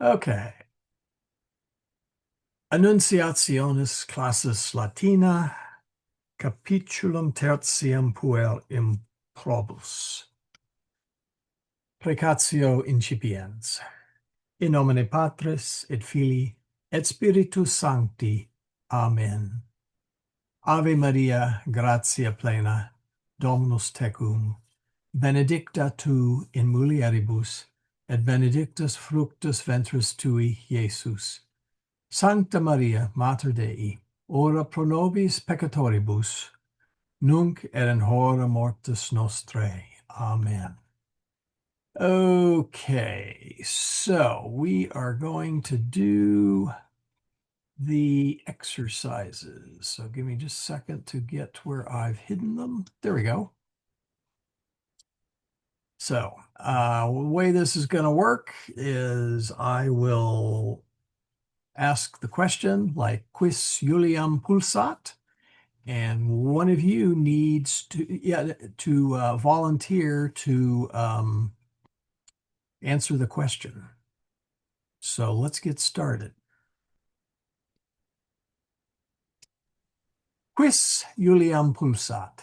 Okay. Annunciationis classis Latina, capitulum tertium PuerImprobus. Precatio incipiens. In nomine Patris et Filii et Spiritus Sancti. Amen. Ave Maria, gratia plena, Dominus tecum, benedicta tu in mulieribus, et benedictus fructus ventris tui, Iesus. Sancta Maria, Mater Dei, ora pro nobis peccatoribus, nunc et in hora mortis nostrae. Amen. Okay, so we are going to do the exercises. So give me just a second to get where I've hidden them. There we go. So the way this is going to work is I will ask the question like quis Juliam pulsat, and one of you needs to volunteer to answer the question. So let's get started. Quis Juliam pulsat?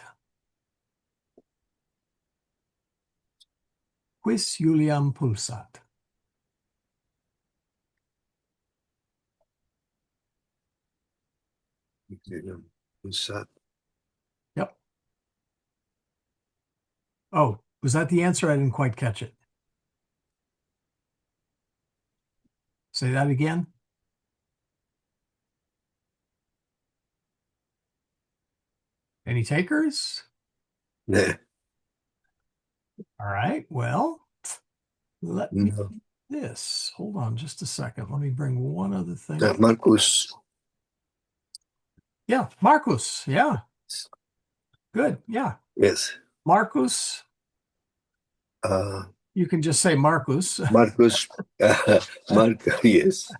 Quis Juliam pulsat? Pulsat. Yep. Oh, was that the answer? I didn't quite catch it. Say that again. Any takers? Nah. All right. Well, let me No. do this. Hold on just a second. Let me bring one other thing. Marcus. Yeah, Marcus. Yeah. Good. Yeah. Yes. Marcus. You can just say Marcus. Marcus. Yes.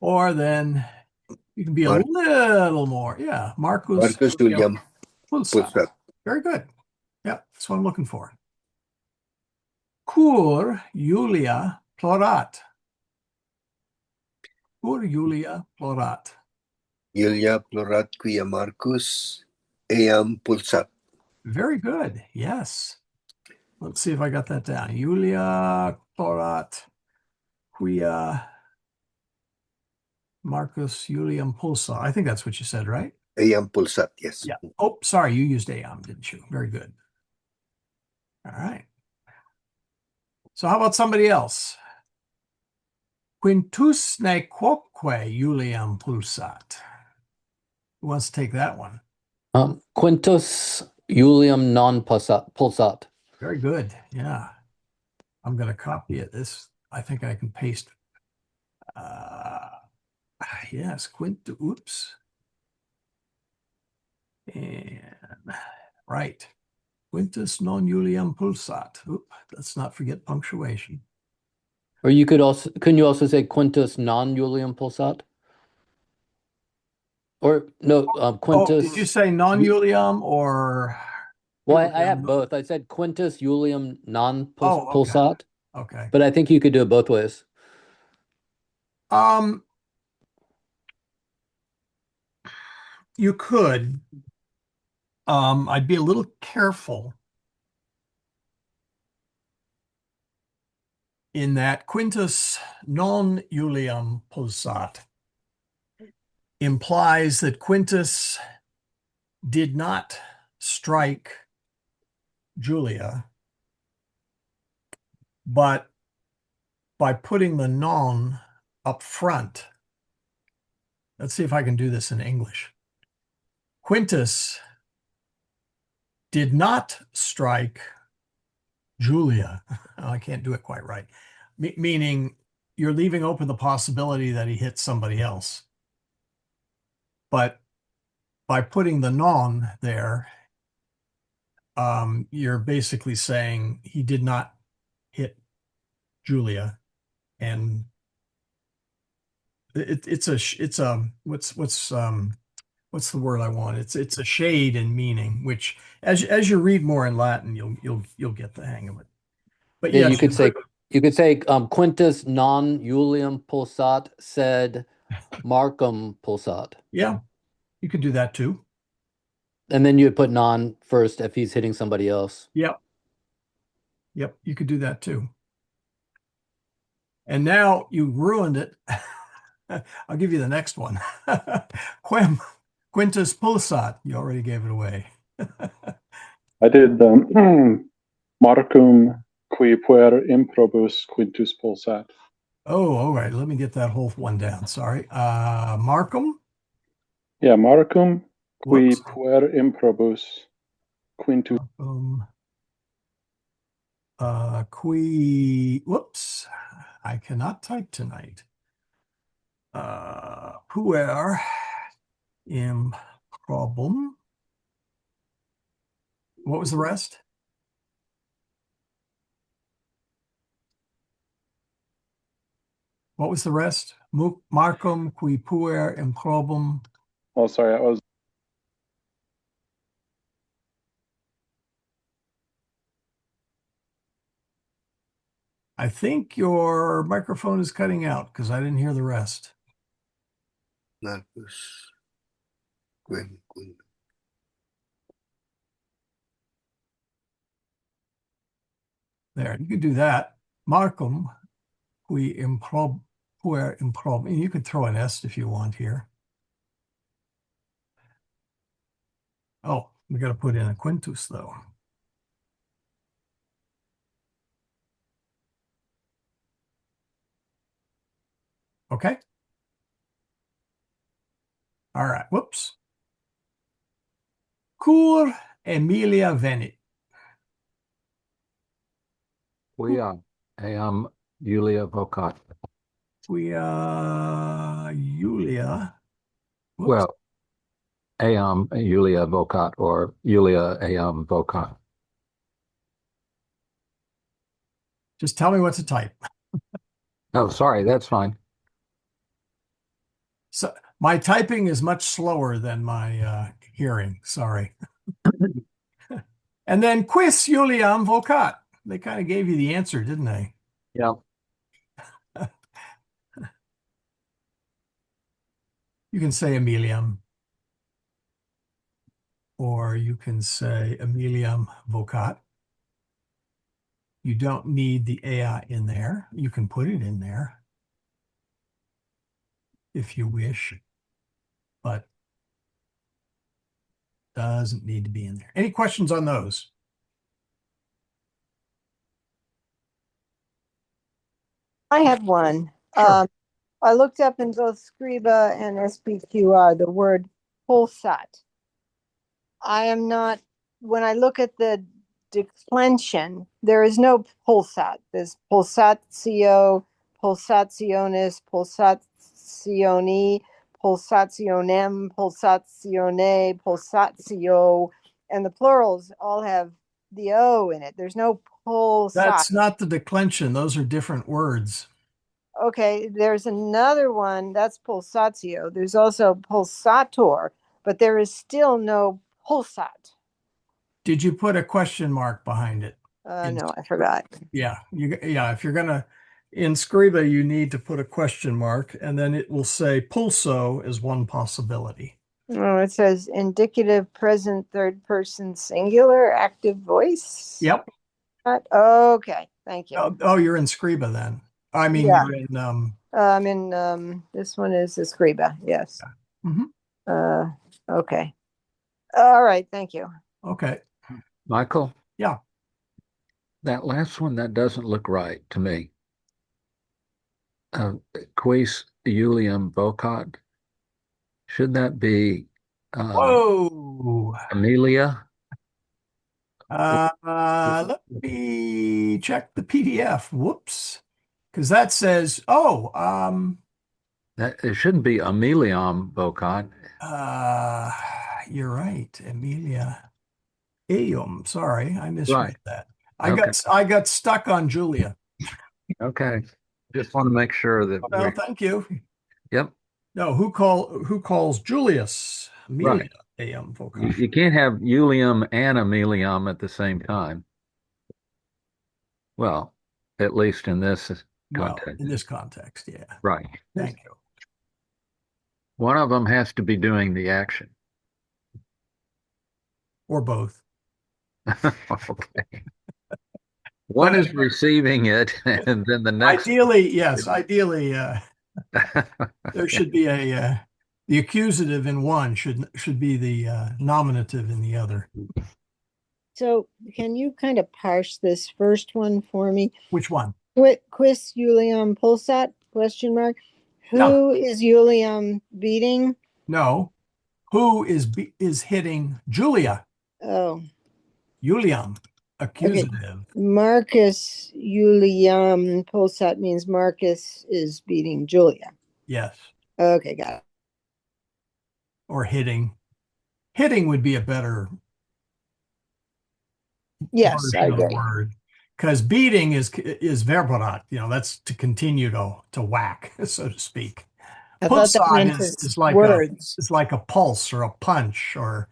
Or then you can be a little more. Yeah. Marcus. Marcus Juliam Pulsat. Very good. Yeah, that's what I'm looking for. Cur Julia plorat. Cur Julia plorat. Julia plorat quia Marcus eam pulsat. Very good. Yes. Let's see if I got that down. Julia plorat quia Marcus Julium pulsat. I think that's what you said, right? Eam pulsat, yes. Yeah. Oh, sorry. You used eam, didn't you? Very good. All right. So how about somebody else? Quintus ne quoque Julium pulsat. Who wants to take that one? Quintus Julium non pulsat. Very good. Yeah. I'm going to copy it. This, I think I can paste. Yes, Quintus. Oops. And right. Quintus non Julium pulsat. Oop, let's not forget punctuation. Or you could also, couldn't you also say Quintus non Julium pulsat? Or no, Quintus. Oh, did you say non Julium or? Well, I have both. I said Quintus Julium non pulsat. Okay. But I think you could do it both ways. You could. I'd be a little careful in that Quintus non Julium pulsat implies that Quintus did not strike Julia, but by putting the non up front, let's see if I can do this in English. Quintus did not strike Julia. Oh, I can't do it quite right. Meaning you're leaving open the possibility that he hit somebody else. But by putting the non there, you're basically saying he did not hit Julia, and it's a what's the word I want? It's a shade in meaning, which as you read more in Latin, you'll get the hang of it. But Yeah, yes, You could say Quintus non Julium pulsat sed Marcum pulsat. Yeah, you could do that too. And then you would put non first if he's hitting somebody else. Yep. Yep, you could do that too. And now you ruined it. I'll give you the next one. Quintus pulsat. You already gave it away. I did Marcum qui PuerImprobus quintus pulsat. Oh, all right. Let me get that whole one down. Sorry. Markham. Yeah, Marcum qui Whoops. PuerImprobus quintus. Whoops. I cannot type tonight. Puer improbum. What was the rest? What was the rest? Marcum qui puer improbum. Oh, sorry, I was. I think your microphone is cutting out because I didn't hear the rest. Marcus. Quin. There, you can do that. Marcum qui puer improbum. And you could throw an S if you want here. Oh, we got to put in a quintus though. Okay. All right. Whoops. Cur Emilia venit. Quia eam Julia vocat. Julia. Whoops. Well, eam Julia vocat or Julia eam vocat. Just tell me what to type. Oh, sorry, that's fine. So my typing is much slower than my hearing. Sorry. And then quis Juliam vocat. They kind of gave you the answer, didn't they? Yeah. You can say Emilium, or you can say Emilium vocat. You don't need the AI in there. You can put it in there if you wish, but doesn't need to be in there. Any questions on those? I have one. Sure. I looked up in both Scriba and SPQR the word pulsat. I am not, when I look at the declension, there is no pulsat. There's pulsatio, pulsationis, pulsationi, pulsationem, pulsatione, pulsatio, and the plurals all have the O in it. There's no pulsat. That's not the declension. Those are different words. Okay, there's another one that's pulsatio. There's also pulsator, but there is still no pulsat. Did you put a question mark behind it? No, I forgot. Yeah, if you're gonna in Scriba, you need to put a question mark, and then it will say pulso is one possibility. Oh, it says indicative present third person singular active voice. Yep. Okay, thank you. Oh, you're in Scriba then. I mean, Yeah. you're in I'm in this one is the Scriba, yes. mhm. Okay. All right, thank you. Okay. Michael? Yeah. That last one, that doesn't look right to me. Quis Julium vocat. Should that be Whoa. Amelia? Let me check the PDF. Whoops. Because that says, That it shouldn't be Emilium vocat. you're right, Emilia. Eum. Sorry, I misread Right. that. Okay. I got stuck on Julia. Okay. Just want to make sure that No, we. thank you. Yep. No, who calls Julius Amelia Eum vocat? You can't have Julium and Emilium at the same time. Well, at least in this Well, context. in this context, yeah. Right. Thank you. One of them has to be doing the action. Or both. Okay. One is receiving it, and then the next. Ideally, yes. Ideally, there should be the accusative in one should be the nominative in the other. So can you kind of parse this first one for me? Which one? Quis Juliam pulsat? Question mark. Yeah. Who is Juliam beating? No. Who is hitting Julia? Oh, Julian, accusative. Marcus Juliam pulsat means Marcus is beating Julia. Yes. Okay, got it. Or hitting. Hitting would be a better Yes, I version of the agree. word. Because beating is verborat, that's to continue to whack, so to speak. I thought that Pulsat meant is like words. it's like a pulse or a punch or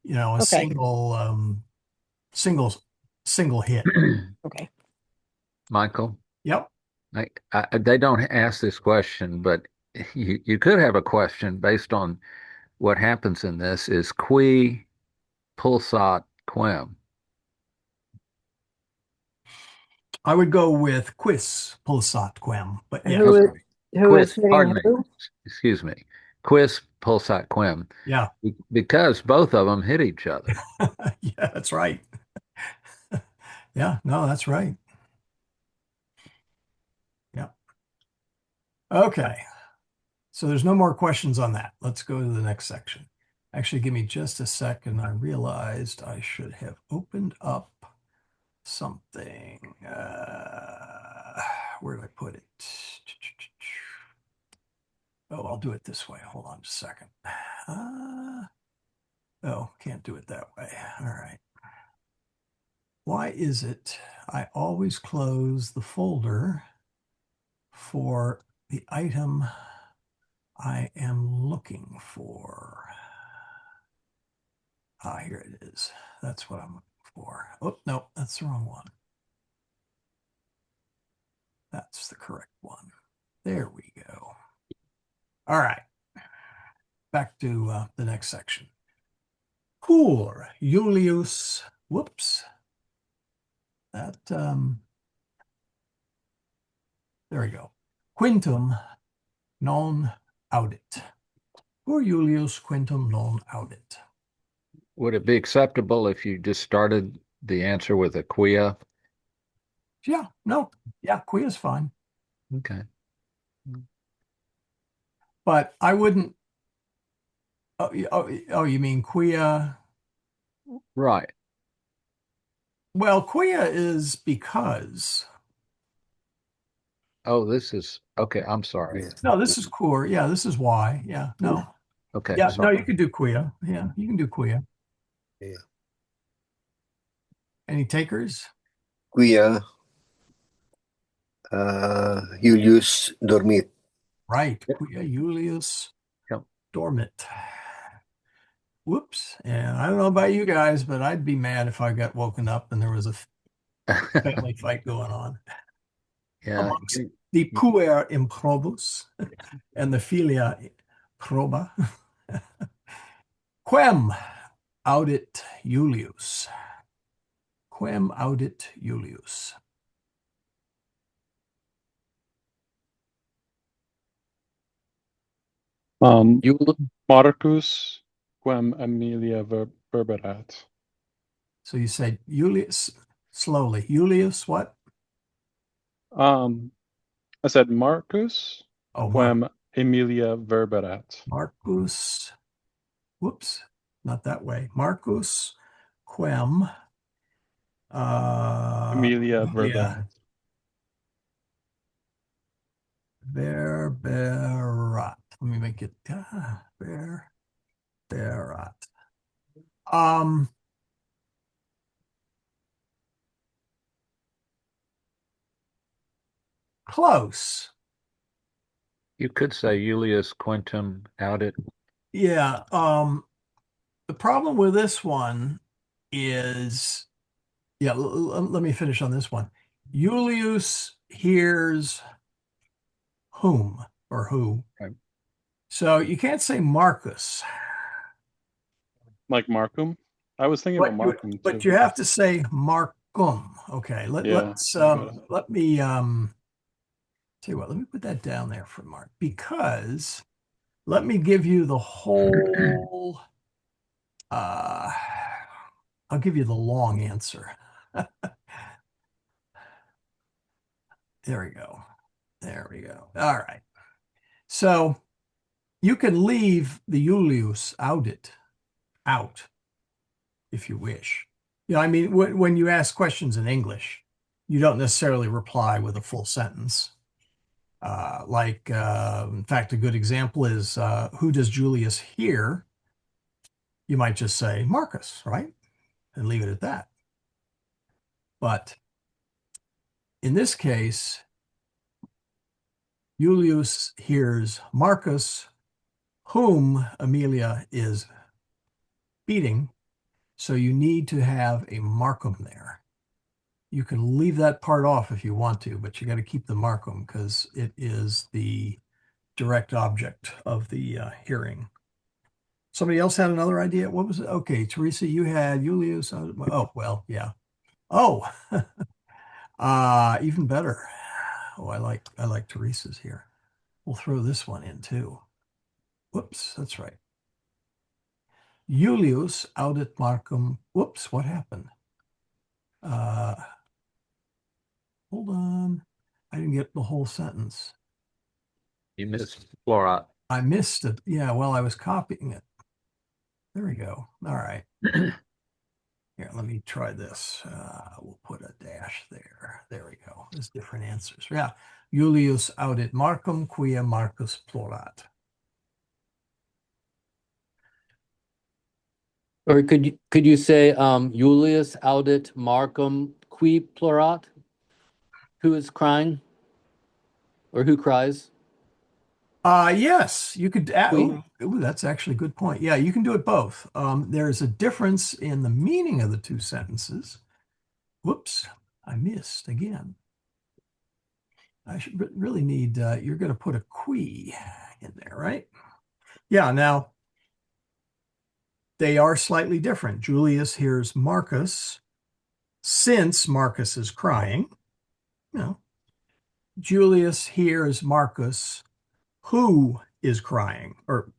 a Okay. single hit. Okay. Michael, Yep. they don't ask this question, but you could have a question based on what happens in this is qui pulsat quem. I would go with quis pulsat quem, but yes. Who is Quis, hitting pardon me. who? Excuse me. Quis pulsat quem. Yeah. Because both of them hit each other. Yeah, that's right. Yeah, no, that's right. Yeah. Okay. So there's no more questions on that. Let's go to the next section. Actually, give me just a second. I realized I should have opened up something. Where did I put it? Oh, I'll do it this way. Hold on just a second. Oh, can't do it that way. All right. Why is it I always close the folder for the item I am looking for? Ah, here it is. That's what I'm looking for. Oh, no, that's the wrong one. That's the correct one. There we go. All right. Back to the next section. Poor Julius. Whoops. That, there we go. Quintum non audit. Poor Julius quintum non audit. Would it be acceptable if you just started the answer with a quia? Yeah, no. Yeah, quia is fine. Okay. But I wouldn't. Oh, you mean quia? Right. Well, quia is because. Oh, this is okay. I'm sorry. Yeah. No, this is core. Yeah, this is why. Yeah, no. Okay. Yeah, no, Sorry. you could do quia. Yeah, you can do quia. Yeah. Any takers? Quia Julius dormit. Right. Yep. Quia Julius Yep. dormit. Whoops. And I don't know about you guys, but I'd be mad if I got woken up and there was a family fight going on Yeah. amongst the PuerImprobus and the Familia proba. Quem audit Julius? Quem audit Julius? You Marcus quem Amelia verberat. So you said Julius slowly. Julius what? I said Marcus Oh, quem Emilia verberat. Marcus. Whoops, not that way. Marcus quem Emilia verberat. verberat. Let me make it verberat. Um, close. You could say Julius Quintum audit. Yeah. The problem with this one is, yeah, let me finish on this one. Julius hears whom or who. Right. So you can't say Marcus, Like Markham? I was thinking about Markham but too. you have to say Marcum. Okay, Yeah, let's I got it. let me tell you what, let me put that down there for Mark, because let me give you the whole I'll give you the long answer. There we go. There we go. All right. So you can leave the Julius out if you wish. You know, I mean, when you ask questions in English, you don't necessarily reply with a full sentence. In fact, a good example is who does Julius hear? You might just say Marcus, right? And leave it at that. But in this case, Julius hears Marcus, whom Amelia is beating. So you need to have a Markham there. You can leave that part off if you want to, but you got to keep the Markham because it is the direct object of the hearing. Somebody else had another idea. What was it? Okay, Teresa, you had Julius. Oh, well, yeah. Oh, even better. Oh, I like Teresa's here. We'll throw this one in too. Whoops, that's right. Julius audet Markham. Whoops, what happened? Hold on. I didn't get the whole sentence. You missed Florat. I missed it. Yeah, well, I was copying it. There we go. All right. Here, let me try this. We'll put a dash there. There we go. There's different answers. Yeah. Julius audet Markham quia Marcus plorat. Or could you say Julius audet Markham qui plorat? Who is crying? Or who cries? Yes, you could. Qui? That's actually a good point. Yeah, you can do it both. There's a difference in the meaning of the two sentences. Whoops, I missed again. I should really need, you're going to put a qui in there, right? Yeah, now they are slightly different. Julius hears Marcus since Marcus is crying. You know, Julius hears Marcus who is crying, or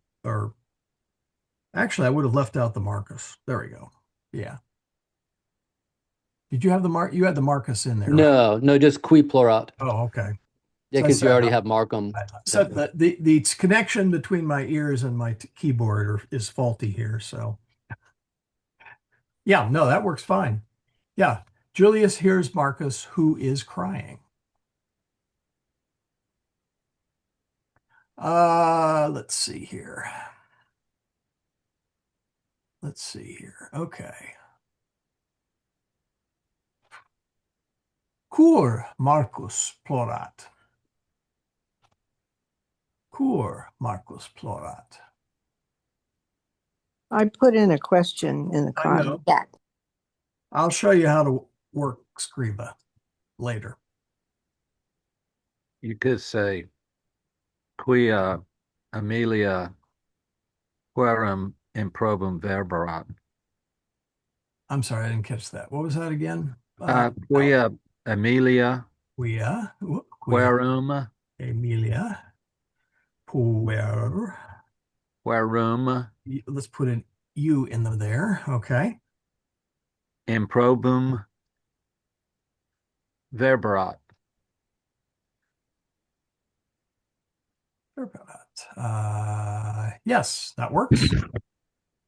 actually, I would have left out the Marcus. There we go. Yeah. Did you have the you had the Marcus in there, right? No, just qui plorat. Oh, okay. Yeah, So I because you said, already have Markham. so the connection between my ears and my keyboard is faulty here. So yeah, no, that works fine. Yeah. Julius hears Marcus who is crying. Let's see here. Let's see here. Okay. Cur Marcus plorat. Cur Marcus plorat. I put in a question in the I know. chat. I'll show you how to work Scriba later. You could say quia Amelia puerum improbum verberat. I'm sorry, I didn't catch that. What was that again? Quia Amelia Quia puerum Emilia puer. puerum Let's put an U in there. Okay. improbum verberat. Yes, that works.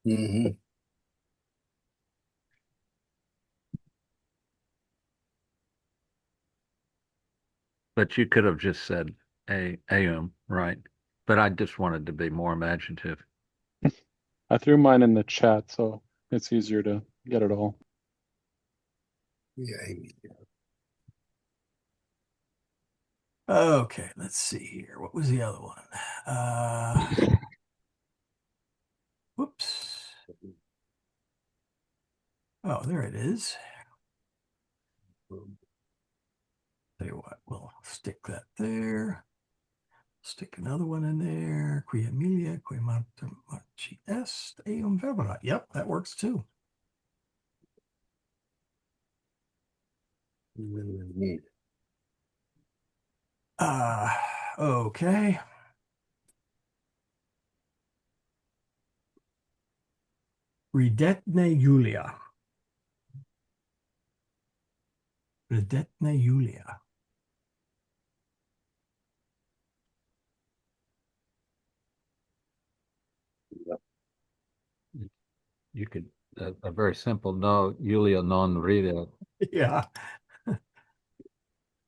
Mm-hmm. But you could have just said aum, right? But I just wanted to be more imaginative. I threw mine in the chat, so it's easier to get it all. Yeah. Okay, let's see here. What was the other one? Whoops. Oh, there it is. stick that there. Stick another one in there. Qui Emilia, qui marci est eum verbera. Yep, that works too. Neat. Okay. Ridetne Julia. Ridetne Julia. You could a very simple no, Julia non ridet. Yeah.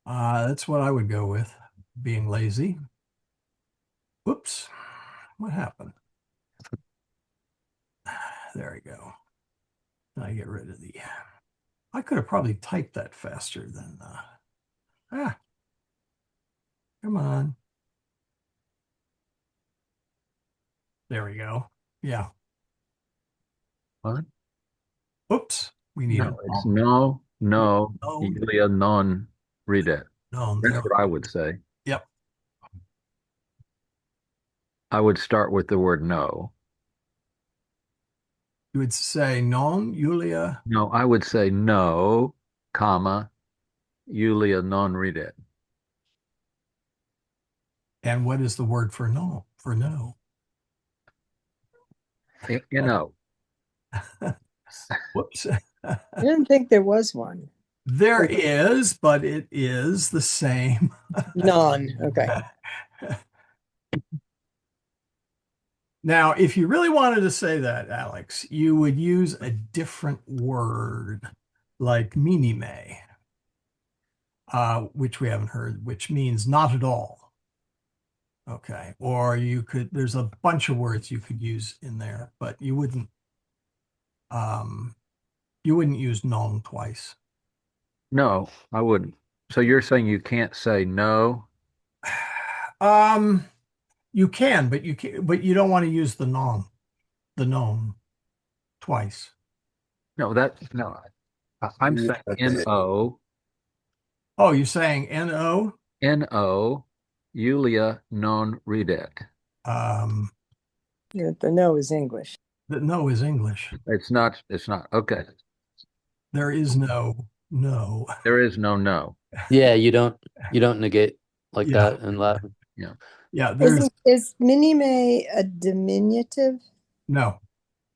That's what I would go with, being lazy. Whoops. What happened? There we go. I get rid of the. I could have probably typed that faster than. Come on. There we go. Yeah. What? Oops. We need No, it's no, No. Julia non ridet. No. That's There. what I would say. Yep. I would start with the word no. You would say non, Julia. No, I would say no, comma, Julia non ridet. And what is the word for no? For no. No. Whoops. I didn't think there was one. There is, but it is the same. None. Okay. Now, if you really wanted to say that, Alex, you would use a different word like minime, which we haven't heard, which means not at all. Okay. Or there's a bunch of words you could use in there, but you wouldn't use non twice. No, I wouldn't. So you're saying you can't say no? You can, but you don't want to use the non twice. No, no. I'm saying no, Oh, you're saying no? no, Julia non ridet. Yeah, the no is English. The no is English. It's not. Okay. There is no. There is no no. Yeah, you don't negate like Yeah. that in Latin. Yeah. Yeah, there's Is minime a diminutive? no.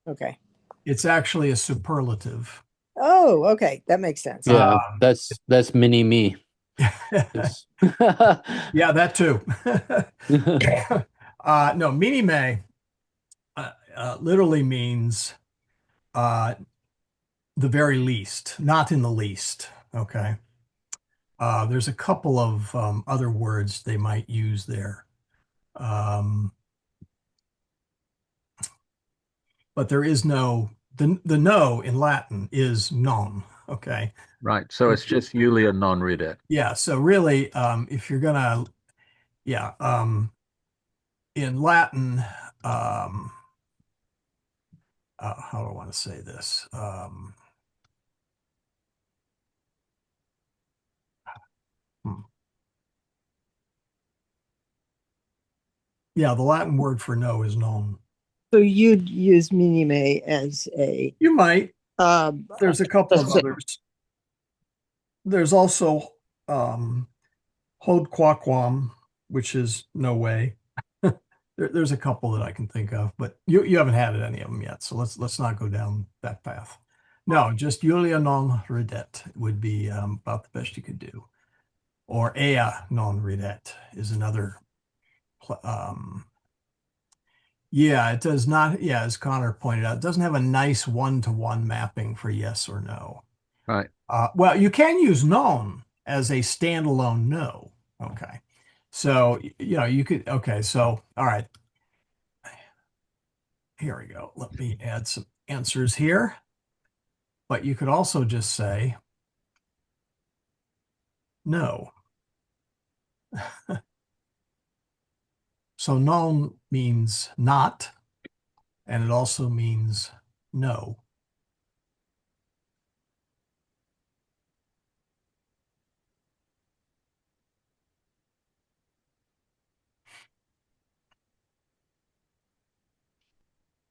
Okay. It's actually a superlative. Oh, okay. That makes sense. Yeah, that's mini me. Yeah, that too. No, minime literally means the very least, not in the least. Okay. There's a couple of other words they might use there. But there is no, the no in Latin is non. Okay. Right. So it's just Julia non ridet. Yeah. So really, if you're gonna, yeah, in Latin, how do I want to say this? Yeah, the Latin word for no is non. So you'd use minime as a You might. There's a couple of that's it. others. There's also hod quaquam, which is no way. There's a couple that I can think of, but you haven't had any of them yet, so let's not go down that path. No, just Julia non ridet would be about the best you could do, or ea non ridet is another. Yeah, it does not. Yeah, as Connor pointed out, it doesn't have a nice one-to-one mapping for yes or no. Right. Well, you can use non as a standalone no. Okay. So, you could, okay. So, all right. Here we go. Let me add some answers here. But you could also just say no. So non means not, and it also means no.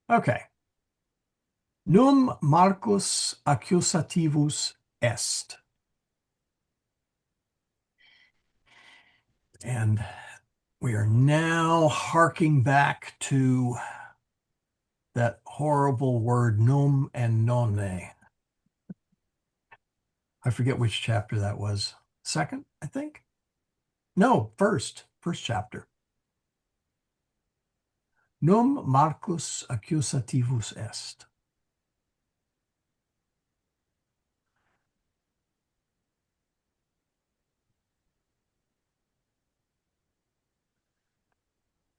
Okay. Num Marcus accusativus est. And we are now harking back to that horrible word num and nonne. I forget which chapter that was. Second, I think. No, first chapter. Num Marcus accusativus est.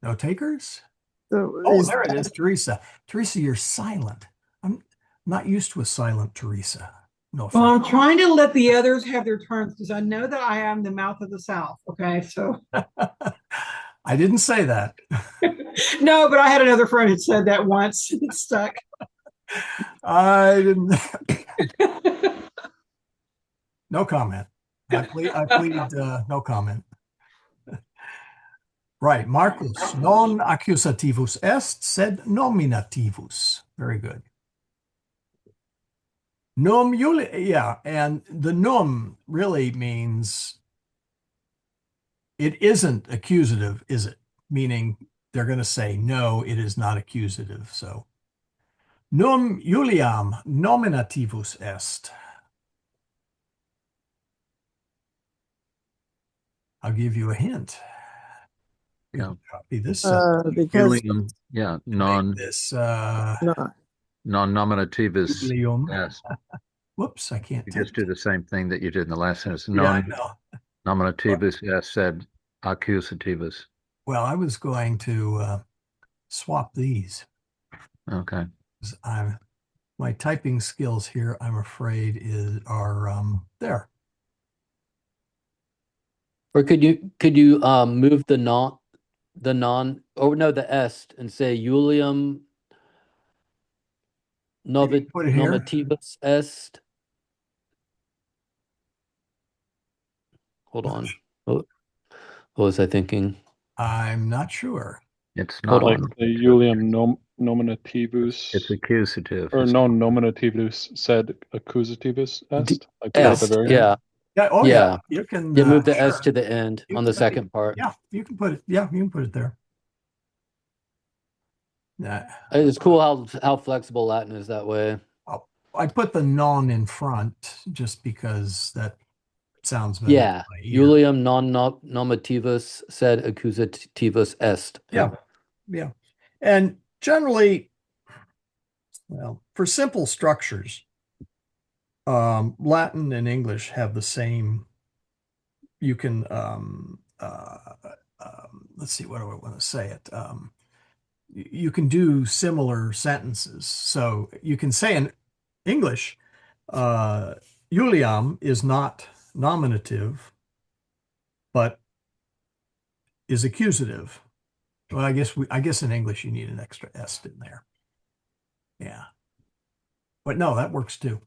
No takers? So Oh, is there it is, Teresa. Teresa, you're silent. I'm not used to a silent Teresa. No Well, offense. I'm trying to let the others have their turns because I know that I am the mouth of the South. Okay, so I didn't say that. no, but I had another friend who said that once. It stuck. I didn't. No comment. I plead no comment. Right, Marcus, non accusativus est, sed nominativus. Very good. Num yeah, and the num really means it isn't accusative, is it? Meaning they're going to say, no, it is not accusative. So, num Juliam nominativus est. I'll give you a hint. You Yeah. can copy this because Julium, yeah, make this no, non-nominativus Julium. est. Whoops, I can't You type. just do the same thing that you did in the last sentence. Yeah, I know. Non-nominativus est sed accusativus. Well, I was going to swap these. Okay. My typing skills here, I'm afraid, are there. Or could you move the est and say Julium novit Put it here. nominativus est. Hold on. What was I thinking? I'm not sure. It's Hold not Like on. the Julium nominativus It's accusative. or non nominativus sed accusativus est. Like put it at the Est, very end. yeah. Yeah. Oh, Yeah. yeah. You can Yeah, move the sure. S to the end You on can the second part. Yeah, you can put it. Yeah, you can put it there. Yeah. It's cool how flexible Latin is that way. I put the non in front just because that sounds better Yeah. in my ear. Julium non nominativus sed accusativus est. Yeah. Yeah. And generally, well, for simple structures, Latin and English have the same. You can let's see, what do I want to say it? You can do similar sentences. So you can say in English, Juliam is not nominative, but is accusative. Well, I guess in English you need an extra est in there. Yeah. But no, that works too.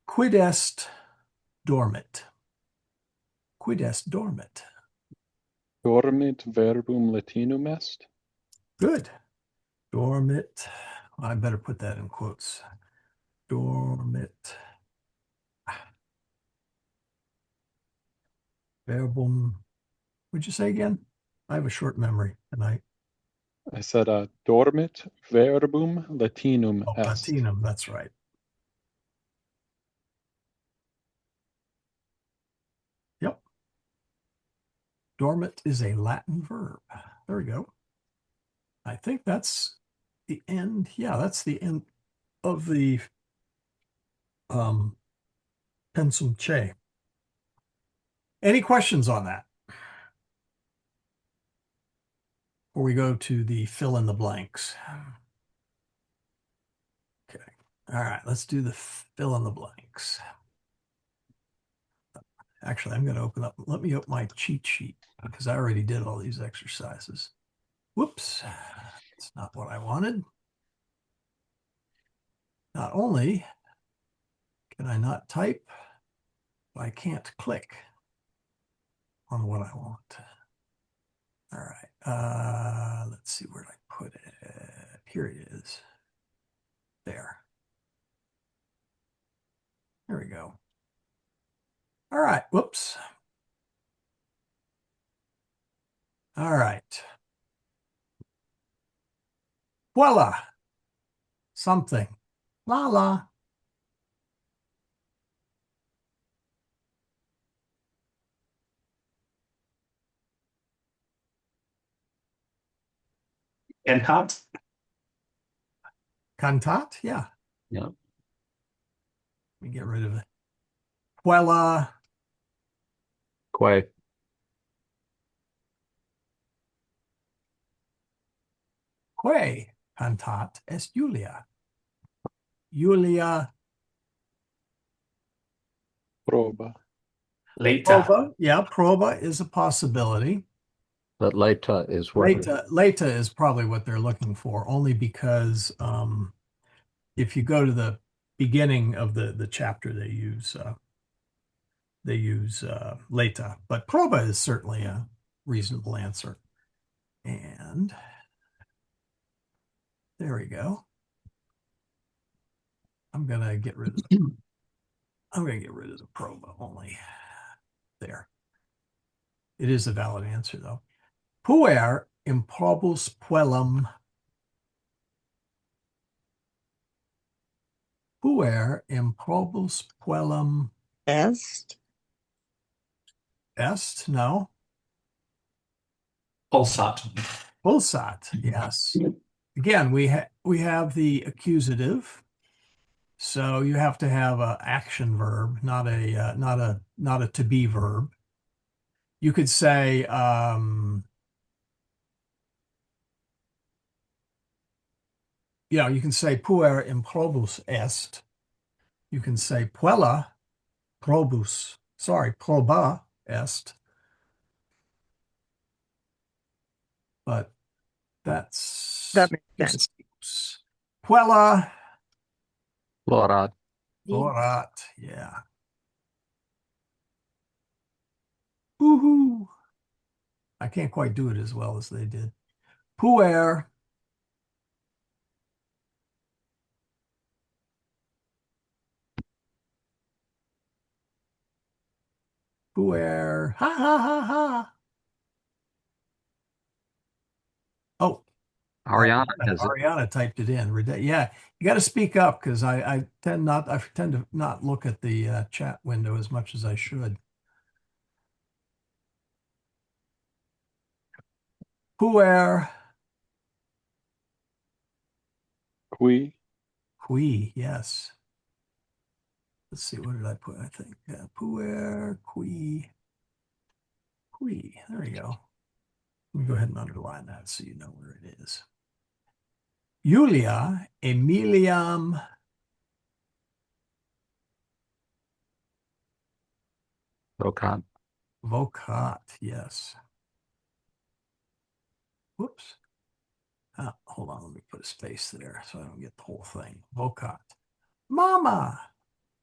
Quid est dormit? Quid est dormit? Dormit verbum Latinum est. Good. Dormit. I better put that in quotes. Dormit. Verbum. What'd you say again? I have a short memory tonight. I said dormit verbum Latinum Oh, est. Latinum, that's right. Yep. Dormit is a Latin verb. There we go. I think that's the end. Yeah, that's the end of the Pensum Che. Any questions on that? Before we go to the fill in the blanks. Okay. All right, let's do the fill in the blanks. Actually, I'm going to let me open my cheat sheet because I already did all these exercises. Whoops, that's not what I wanted. Not only can I not type, but I can't click on what I want. All right, let's see where I put it? Here it is. There. There we go. All right. Whoops. All right. Voila. Something. La la. Cantat? Cantat? Yeah. Yeah. Let me get rid of it. Voila. Quay. Que cantat est Julia. Julia. Proba. Later. Proba. Yeah, proba is a possibility. But leta is what? Leta is probably what they're looking for, only because if you go to the beginning of the chapter, they use leta, but proba is certainly a reasonable answer. And there we go. I'm gonna get rid of the proba only. There. It is a valid answer though. PuerImprobus puellum. PuerImprobus puellum Est. est? No. Pulsat. Pulsat, yes. Again, we have the accusative, so you have to have an action verb, not a to be verb. You could say you can say PuerImprobus est. You can say proba est. But That makes sense. Puella. Florat. Florat, yeah. Woohoo. I can't quite do it as well as they did. Puer. Puer. Ha ha ha ha. Oh, Ariana has it. Ariana typed it in. Yeah, you got to speak up because I tend to not look at the chat window as much as I should. Puer. Qui. Qui, yes. Let's see, what did I put? I think puer, qui. There you go. Let me go ahead and underline that so you know where it is. Julia Emiliam Vocat. Vocat, yes. Whoops. Hold on, let me put a space there so I don't get the whole thing. Vocat. Mama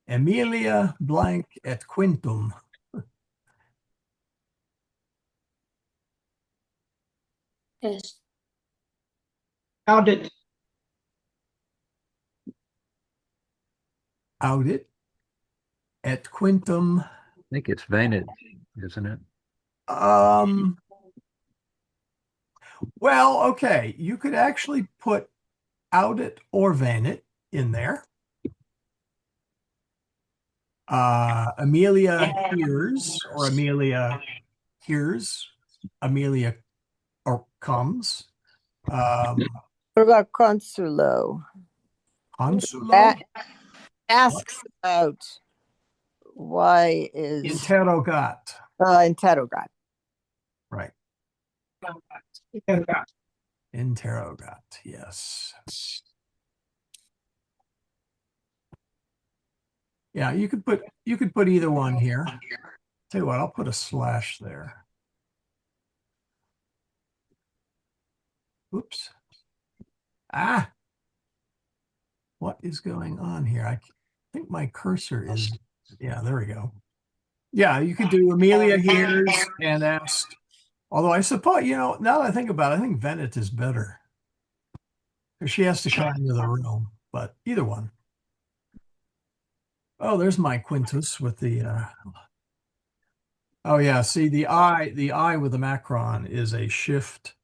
Emilia blank et quintum. Est. Audit. Audit et quintum. I think it's vented, isn't it? Well, okay, you could actually put audit or vanit in there. Amelia hears, or Amelia hears, Amelia or comes. What about consulo? Consulo, That asks about why is interrogat, interrogat. right? Interrogat, yes. Yeah, you could put either one here. Tell you what, I'll put a slash there. Oops. Ah, what is going on here? I think my cursor is, yeah, there we go. Yeah, you could do Amelia hears and asked. Although I suppose, now that I think about it, I think Venet is better. Or she has to come into the room, but either one. Oh, there's my Quintus with the oh yeah, see the I with the macron is a shift,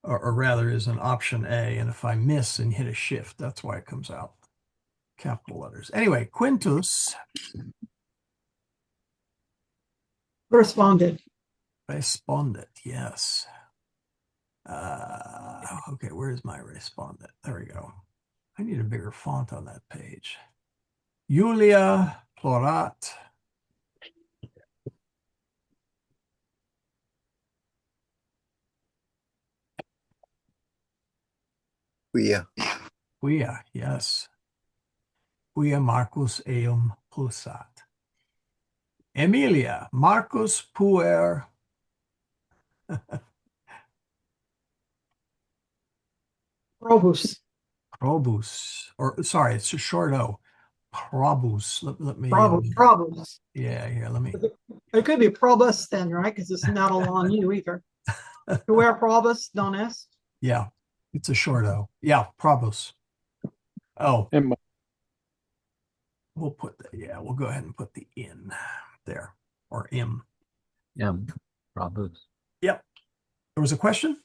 or rather is an option A, and if I miss and hit a shift, that's why it comes out. Capital letters. Anyway, Quintus Responded. responded, yes. Okay, where's my respondent? There we go. I need a bigger font on that page. Julia plorat. Quia. Quia, yes. Quia Marcus eum pulsat. Emilia, Marcus puer. Probus. Probus, or sorry, it's a short O. Probus. Let me, Probus. yeah, here, let me. It could be probus then, right? Because it's not all on you either. PuerImprobus, don't ask. Yeah, it's a short O. Yeah, probus. Oh, And we'll put the, yeah, we'll go ahead and put the in there, or im. Yeah, probably. Yep. There was a question?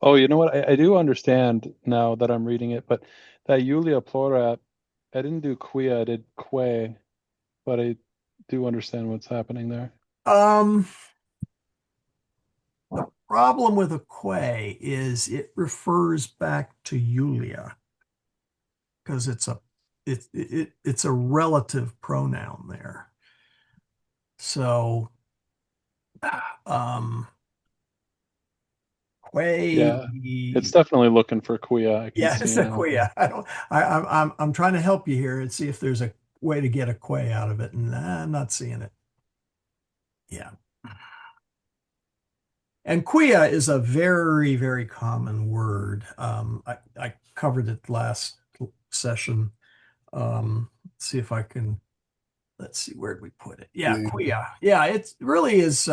oh, you know what? I do understand now that I'm reading it, but that Julia Plorat, I didn't do quia, I did que, but I do understand what's happening there. The problem with a que is it refers back to Julia because it's a relative pronoun there. So que Yeah, it's definitely looking for quia. I can yeah, see it's a now. quia. I'm trying to help you here and see if there's a way to get a que out of it, and I'm not seeing it. Yeah. And quia is a very, very common word. I covered it last session. See if I can, let's see, where'd we put it? Yeah, Yeah. quia. Yeah, it really is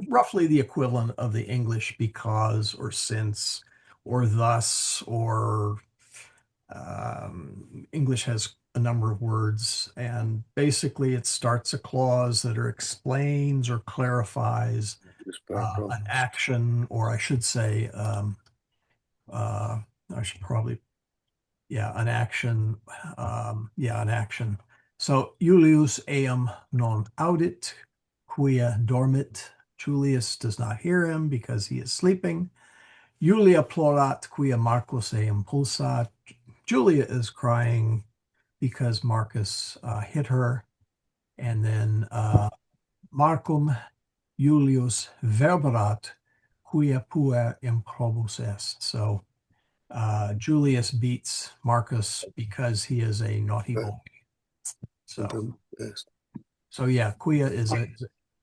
roughly the equivalent of the English because or since or thus, or English has a number of words, and basically it starts a clause that or explains or clarifies an action, or I should say, I should probably, yeah, an action. Yeah, an action. So Julius eam non audit, quia dormit. Julius does not hear him because he is sleeping. Julia plorat, quia Marcus eam pulsat. Julia is crying because Marcus hit her. And then Marcum Julius verberat, quia puer improbus est. So Julius beats Marcus because he is a naughty boy. So yeah, quia is a,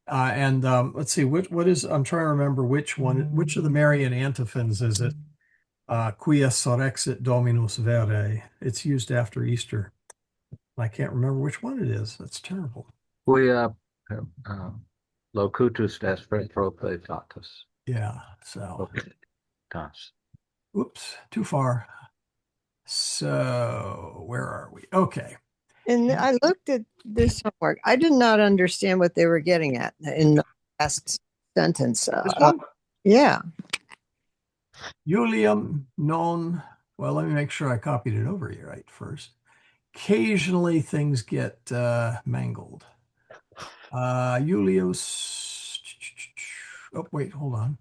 and let's see, what is, I'm trying to remember which of the Marian antiphons is it? Quia sorexit Dominus vere. It's used after Easter. I can't remember which one it is. That's terrible. Quia locutus est propetatus. Yeah, so, oops, too far. So where are we? Okay. And I looked at this homework. I did not understand what they were getting at in the last sentence. This one? Yeah. Julium non, well, let me make sure I copied it over here right first. Occasionally things get mangled. Julius, oh, wait, hold on.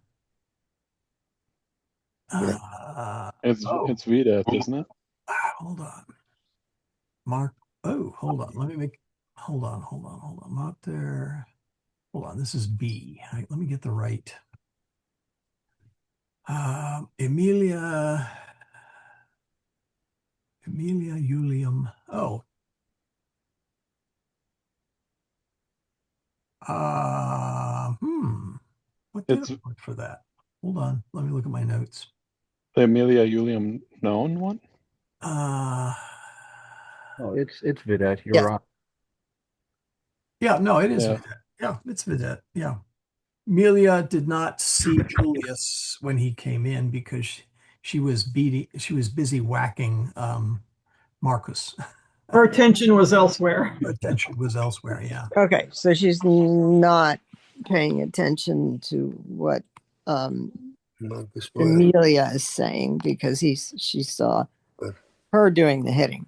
It's Vita, isn't it? Hold on. Mark, oh, hold on. Let me make, hold on. Mater, hold on. This is B. Let me get the right. Emilia Julium. Oh. What did I put for that? Hold on. Let me look at my notes. The Amelia Julium known one? Oh, it's Vidette. You're right. Yeah, no, it is Vidette. Yeah, it's Vidette. Yeah. Amelia did not see Julius when he came in because she was busy whacking Marcus. Her attention was elsewhere. Her attention was elsewhere, yeah. Okay, so she's not paying attention to what Marcus Amelia is saying because she saw her doing the hitting.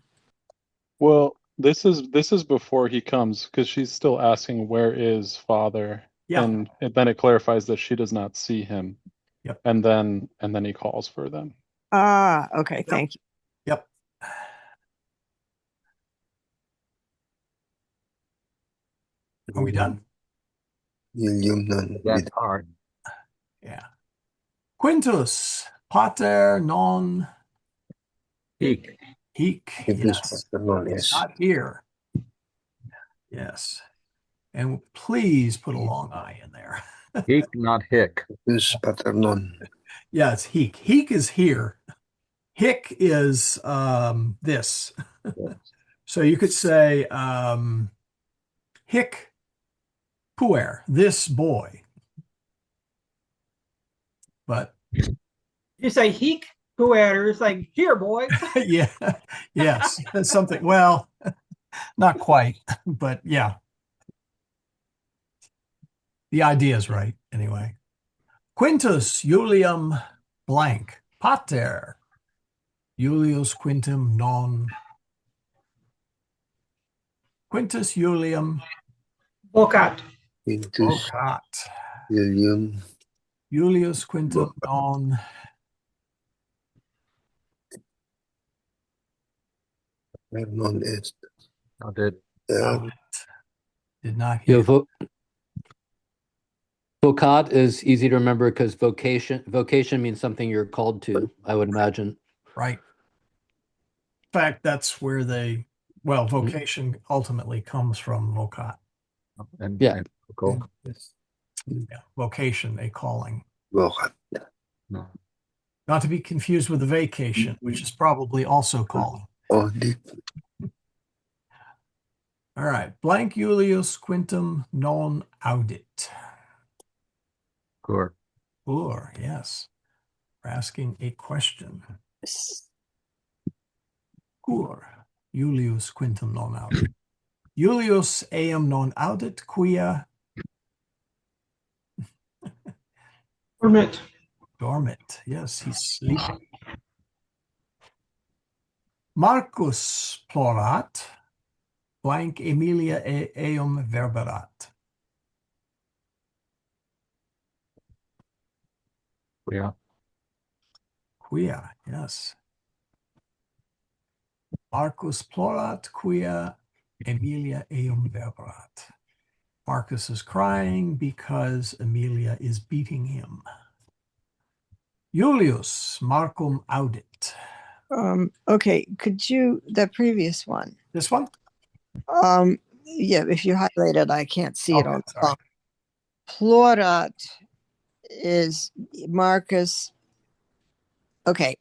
Well, this is before he comes because she's still asking where is father, Yeah. and then it clarifies that she does not see him. Yep. And then he calls for them. Ah, okay, thank you. Yep. Are we done? William non That's hard. Yeah. Quintus, pater non Hic. hic. Quintus Yes. pater non est. Not here. Yes. And please put a long I in there. Hic, not hic. Quintus pater non. Yeah, it's hic. Hic is here. Hic is this. So you could say hic puer, this boy. But You say heek puer, it's like, here, boy. yeah, yes, that's something. Well, not quite, but yeah. The idea is right anyway. Quintus Julium blank pater Julius Quintum non Quintus Julium Vocat. Quintus vocat William Julius Quintum non pater non est. How did did not Yeah, hear. vocat is easy to remember because vocation means something you're called to, I would imagine. Right. In fact, that's where vocation ultimately comes from vocat. and Yeah. and vocal? Yeah, vocation, a calling. Vocat. No. Not to be confused with a vacation, which is probably also calling. Audit. All right. Blank Julius Quintum non audit. Sure. Or, yes. We're asking a question. Cur Julius Quintum non audit. Julius eam non audit quia Permit. dormit. Yes, he's sleeping. Marcus plorat. Blank Emilia eum verberat. Yeah. Quia, yes. Marcus plorat quia Emilia eum verberat. Marcus is crying because Emilia is beating him. Julius Marcum audit. Okay, could you the previous one? This one? Yeah, if you highlight it, I can't see it Okay, on the sorry. phone. Plorat is Marcus. Okay.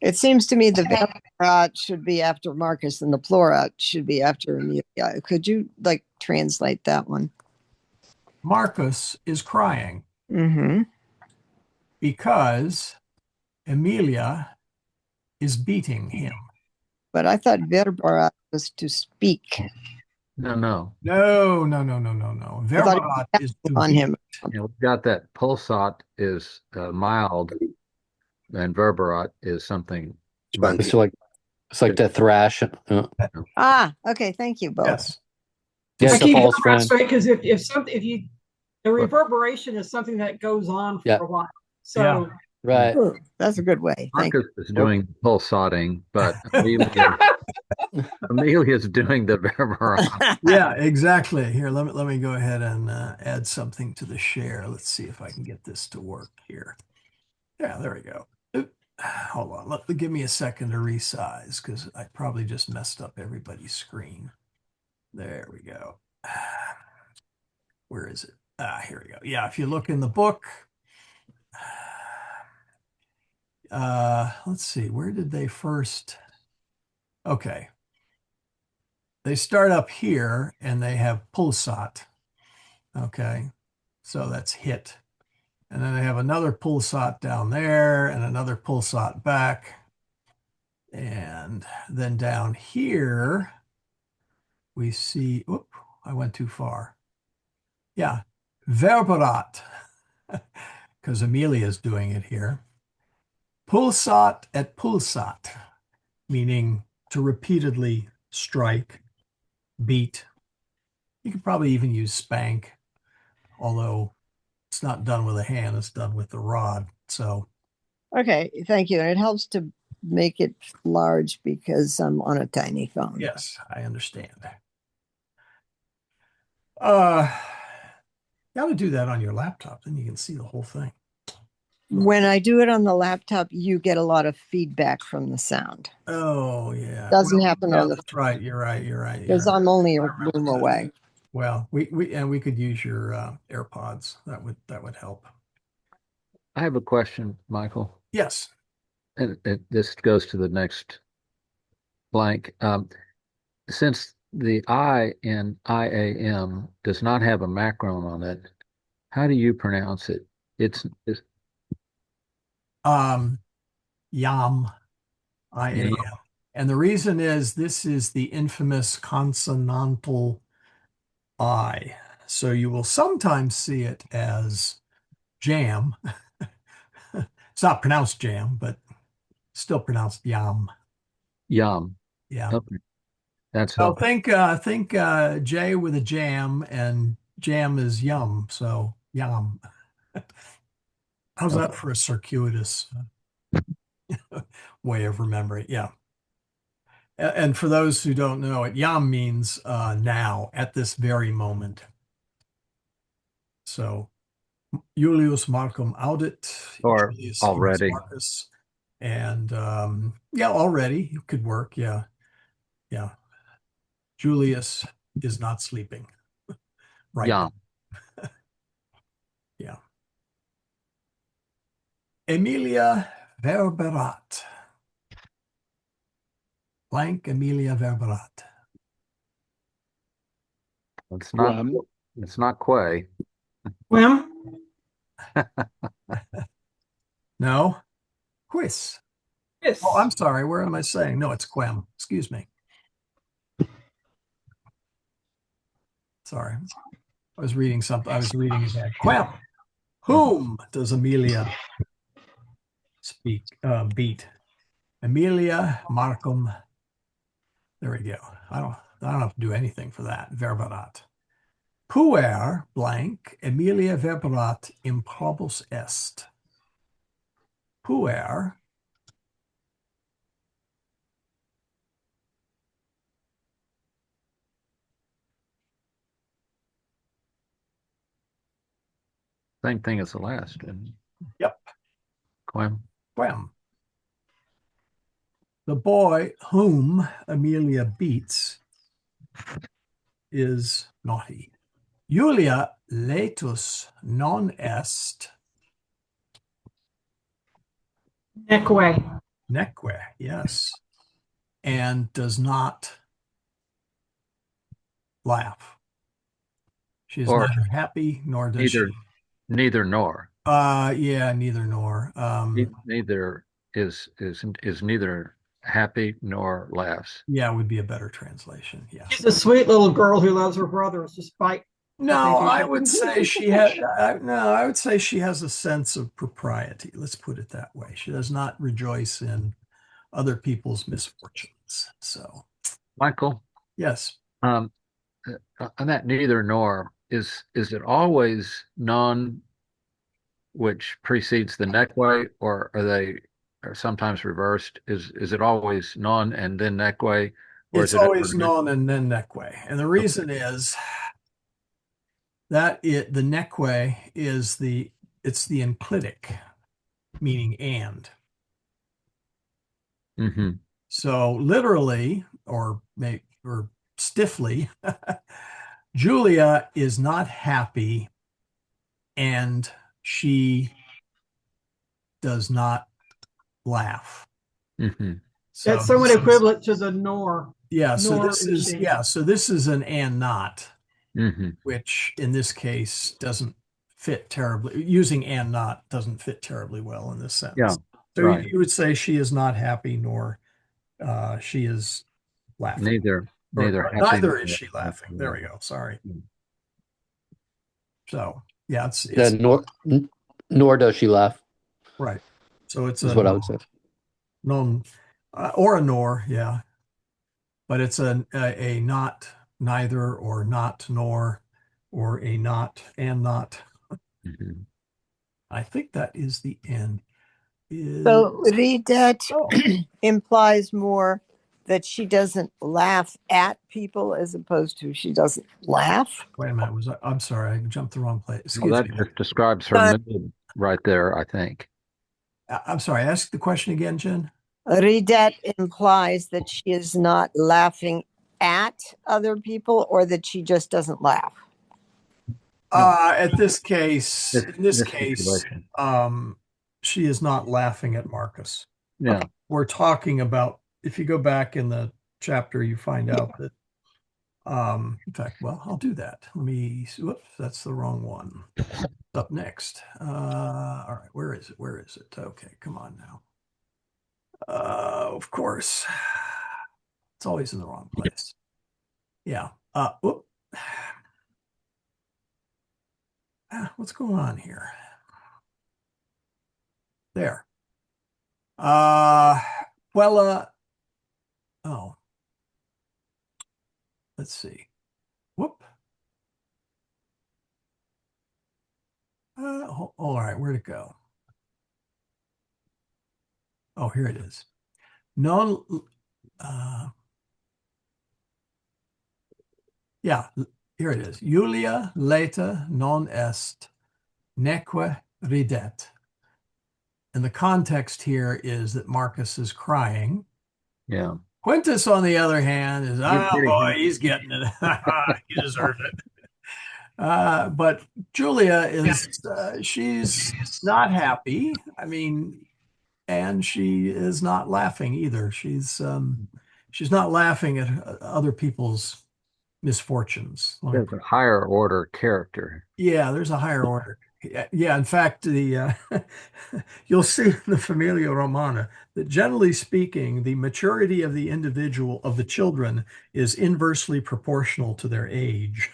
It seems to me the verberat should be after Marcus and the plorat should be after Amelia. Could you translate that one? Marcus is crying Mm-hmm. because Emilia is beating him. But I thought verberat was to speak. No, no. No. I thought Verberat is to on beat. him. We've got that pulsat is mild, and verberat is something. Spanky. It's like to thrash. Okay. Thank you both. Yes. Yeah, I it's a keep false going friend. straight because the reverberation is something that goes on for Yeah. a while. So Right. Ooh, that's a good way. Thank you. Marcus is doing pulsating, but Amelia's doing the verberat. Yeah, exactly. Here, let me go ahead and add something to the share. Let's see if I can get this to work here. Yeah, there we go. Oop. Hold on. Give me a second to resize because I probably just messed up everybody's screen. There we go. Where is it? Here we go. Yeah, if you look in the book, let's see, where did they first? Okay. They start up here and they have pulsat. Okay, so that's hit. And then I have another pulsat down there and another pulsat back. And then down here, we see, whoop, I went too far. Yeah, verberat, because Amelia is doing it here. Pulsat et pulsat, meaning to repeatedly strike, beat. You could probably even use spank, although it's not done with a hand, it's done with the rod. So, Okay, thank you. And it helps to make it large because I'm on a tiny phone. yes, I understand. You got to do that on your laptop, then you can see the whole thing. When I do it on the laptop, you get a lot of feedback from the sound. Oh, yeah. Doesn't happen yeah, on the that's right. You're right. You're right. because I'm only a room away. Well, we could use your AirPods. That would help. I have a question, Michael. Yes. And this goes to the next blank. Since the I in IAM does not have a macron on it, how do you pronounce it? It's Yam, I-A-M. Yeah. And the reason is this is the infamous consonantal I. So you will sometimes see it as jam. It's not pronounced jam, but still pronounced yam. Yum. Yeah. Okay, that's So helpful. think J with a jam, and jam is yum. So yam. How's that for a circuitous way of remembering? Yeah. And for those who don't know it, yam means now, at this very moment. So Julius Marcum audit, Or Julius Ius already. Marcus, and yeah, already it could work. Yeah, yeah. Julius is not sleeping right Yum. now. Yeah. Emilia verberat. Blank Emilia verberat. It's not Quem. it's not Quay. Quim? No, quis. Yes. Oh, I'm sorry. Where am I saying? No, it's quem. Excuse me. Sorry. I was reading something. I was reading ahead. Quem. Whom does Amelia beat? Amelia Markham. There we go. I don't have to do anything for that. Verberat. Puer blank Amelia verberat improbus est. Puer. Same thing as the last. And Yep. Quem. Quem. The boy whom Amelia beats is naughty. Julia laetus non est Neckaway. neque, yes, and does not laugh. She is Or neither happy nor does she. neither nor. Yeah, neither nor. Neither is neither happy nor laughs. Yeah, would be a better translation. Yeah. She's a sweet little girl who loves her brothers despite. No, I would say she has. No, I would say she has a sense of propriety. Let's put it that way. She does not rejoice in other people's misfortunes. So, Michael, yes, on that neither nor, is it always non which precedes the neckweigh, or are sometimes reversed? Is it always non and then neckweigh, or it's is it ever always non and then neckweigh, and the reason is that the neckweigh is it's the enclitic, meaning and. Mm-hmm. So literally, or stiffly, Julia is not happy, and she does not laugh. Mm-hmm. So That's somewhat this is- equivalent to the nor. yeah. So Nor this is is she. yeah. So this is an and not. Hmm. which in this case doesn't fit terribly. Using and not doesn't fit terribly well in this Yeah, sentence. So right. you would say she is not happy, nor she is laughing. Neither Or happy neither nor is she laughing. There we go. Sorry. Mm. So yeah, it's Then nor does she laugh, right. So it's is a what I would say. non or a nor, yeah. But it's a not neither or not nor or a not and not. Mhm. I think that is the end. So read that Oh, implies more that she doesn't laugh at people as opposed to she doesn't laugh. wait a minute. I'm sorry. I jumped the wrong place. Well, Excuse that me. just describes her But- mood right there, I think. I'm sorry. Ask the question again, Jen. Redet implies that she is not laughing at other people or that she just doesn't laugh. At this case, in this case, situation. she is not laughing at Marcus. Yeah. We're talking about, if you go back in the chapter, you find out that, in fact, well, I'll do that. Let me, whoops, that's the wrong one. Up next. All right, where is it? Where is it? Okay, come on now. Of course, it's always in the wrong place. Yeah. Whoop. What's going on here? There. Well, oh, let's see. Whoop. All right, where'd it go? Oh, here it is. Non, yeah, here it is. Julia laeta non est neque ridet. And the context here is that Marcus is crying. Yeah. Quintus, on the other hand, is, pretty boy, happy. he's getting it. He deserved it. But Julia is, she's not happy. I mean, and she is not laughing either. She's not laughing at other people's misfortunes. There's a higher order character. Yeah, there's a higher order. Yeah, in fact, you'll see in the Familia Romana that generally speaking, the maturity of the individual, of the children, is inversely proportional to their age.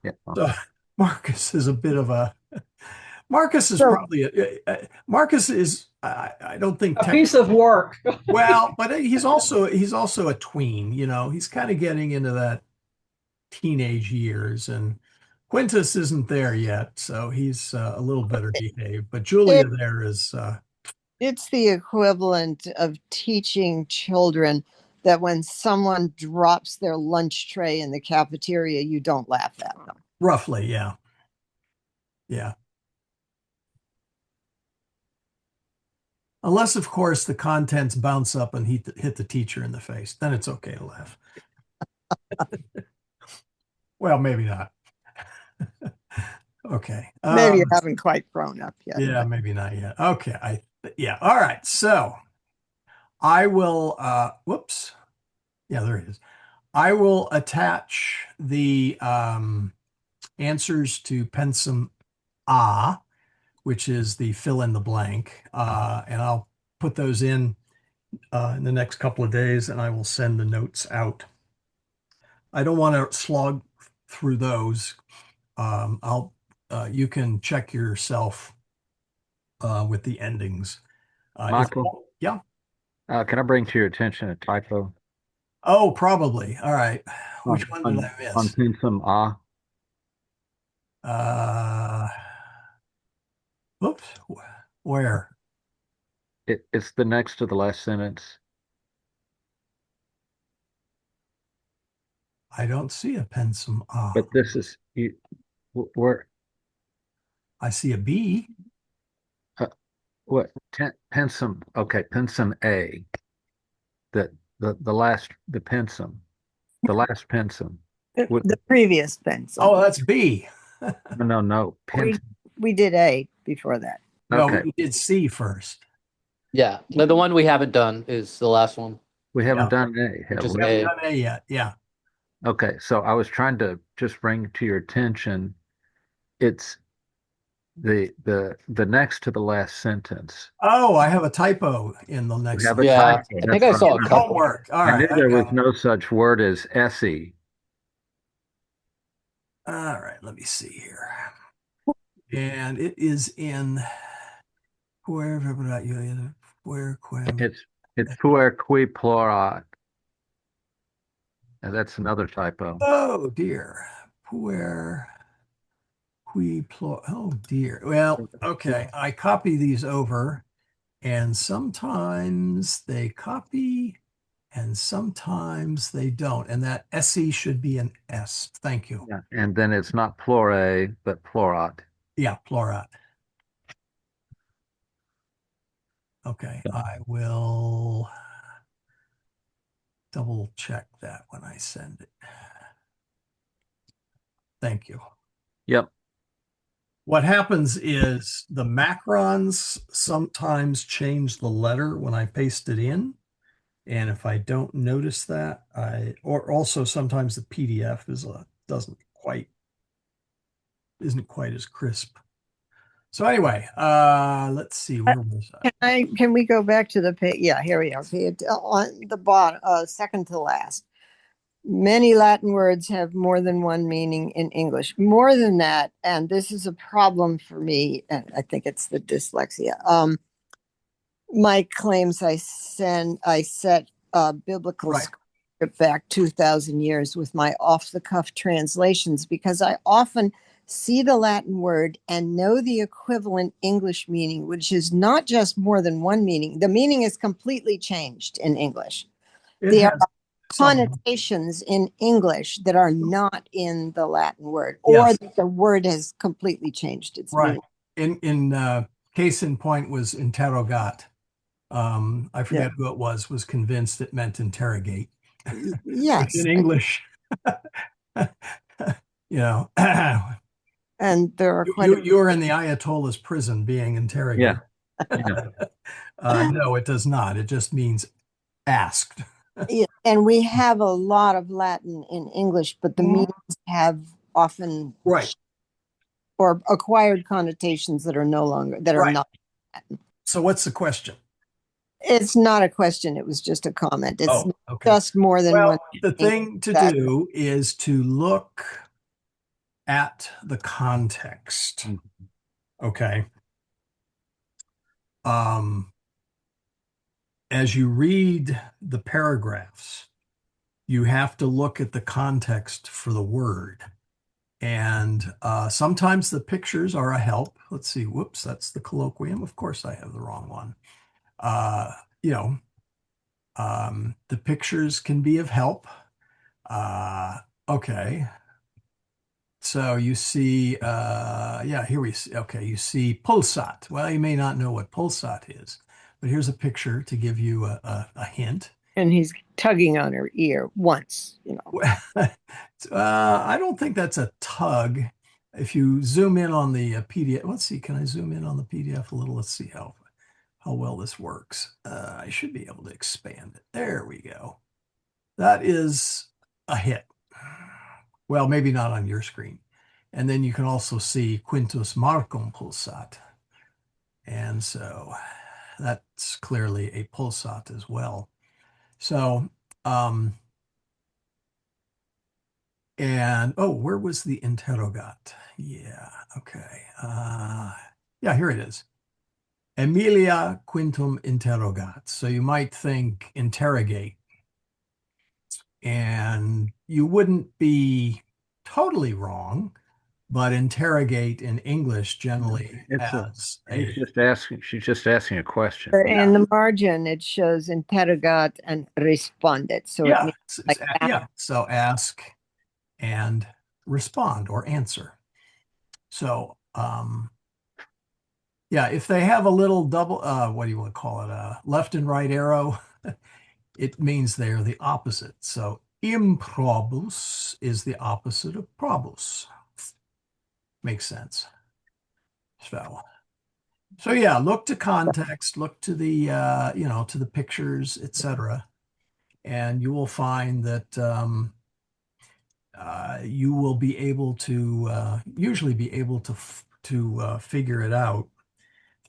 Yeah. So Marcus is a bit of a Marcus is So- probably Marcus is I don't think A piece of work. well, but he's also a tween, you know. He's kind of getting into that teenage years, and Quintus isn't there yet, so he's a little better behaved. But Julia there is It's the equivalent of teaching children that when someone drops their lunch tray in the cafeteria, you don't laugh at them. roughly, yeah. Yeah. Unless, of course, the contents bounce up and hit the teacher in the face. Then it's okay to laugh. Well, maybe not. Okay. Maybe you haven't quite grown up yet. Yeah, maybe not yet. Okay. Yeah. All right. So I will, whoops. Yeah, there it is. I will attach the answers to Pensum A, which is the fill in the blank, and I'll put those in the next couple of days, and I will send the notes out. I don't want to slog through those. You can check yourself with the endings. Michael? Yeah. Can I bring to your attention a typo? Oh, probably. All right. Which one did I On miss? Pensum A? Whoops. Where? It's the next to the last sentence. I don't see a pensum A. But this is where I see a B. what pensum? Okay, pensum A. The last pensum, the last pensum. The previous pencil. Oh, that's B. No. Pensum. We did A before that. No, Okay. we did C first. Yeah, the one we haven't done is the last one. We haven't Yeah. done A, have Just we? We haven't A. done A yet. Yeah. Okay, so I was trying to just bring to your attention, it's the next to the last sentence. Oh, I have a typo in the You next have a line. Yeah, typo. I think That's I what saw a The couple. homework. All I knew right, I there was got it. no such word as Essie. All right, let me see here. And it is in wherever where It's puer qui plorat. And that's another typo. oh dear. Where oh dear. Well, okay. I copy these over, and sometimes they copy and sometimes they don't. And that SE should be an S. Thank you. Yeah. And then it's not plore, but plorat. Yeah, plural. Okay, I will double check that when I send it. Thank you. Yep. What happens is the macrons sometimes change the letter when I paste it in. And if I don't notice that, or also sometimes the PDF isn't quite as crisp. So anyway, let's see, where was I? Can we go back to the page? Yeah, here we are. On the bottom, second to last. Many Latin words have more than one meaning in English. More than that, and this is a problem for me, and I think it's the dyslexia. My claims I set biblical Right. script back 2,000 years with my off-the-cuff translations because I often see the Latin word and know the equivalent English meaning, which is not just more than one meaning. The meaning is completely changed in English. It There has are some, connotations in English that are not in the Latin word, or yes, that the word has completely changed its right. meaning. In case in point was interrogat. I forget who it was convinced it meant interrogate. Which Yes. in English, you know, And there are quite a you're in the Ayatollah's prison being interrogated. Yeah. No, it does not. It just means asked. Yeah, and we have a lot of Latin in English, but the meanings have often Right. or acquired connotations that are no longer that are Right. not. So what's the question? It's not a question. It was just a comment. It's Oh, okay. just more than Well, one. the thing to do is to look at the context. Okay. As you read the paragraphs, you have to look at the context for the word. And sometimes the pictures are a help. Let's see. Whoops, that's the colloquium. Of course, I have the wrong one. You know, the pictures can be of help. Okay. So you see, yeah, here we see, okay, you see pulsat. Well, you may not know what pulsat is, but here's a picture to give you a hint. And he's tugging on her ear once, you know. I don't think that's a tug. If you zoom in on the PDF, let's see, can I zoom in on the PDF a little? Let's see how well this works. I should be able to expand it. There we go. That is a hit. Well, maybe not on your screen. And then you can also see Quintus Marcum pulsat. And so that's clearly a pulsat as well. So, and oh, where was the interrogat? Yeah, okay. Yeah, here it is. Emilia quintum interrogat. So you might think interrogate, and you wouldn't be totally wrong, but interrogate in English generally has She's just asking a question. In the margin, it shows interrogat and responded. So it means like yeah. So ask and respond or answer. So yeah, if they have a little double, what do you want to call it? Left and right arrow, it means they're the opposite. So improbus is the opposite of probus. Makes sense. So yeah, look to context, look to the to the pictures, etc. And you will find that you will be able to usually be able to figure it out.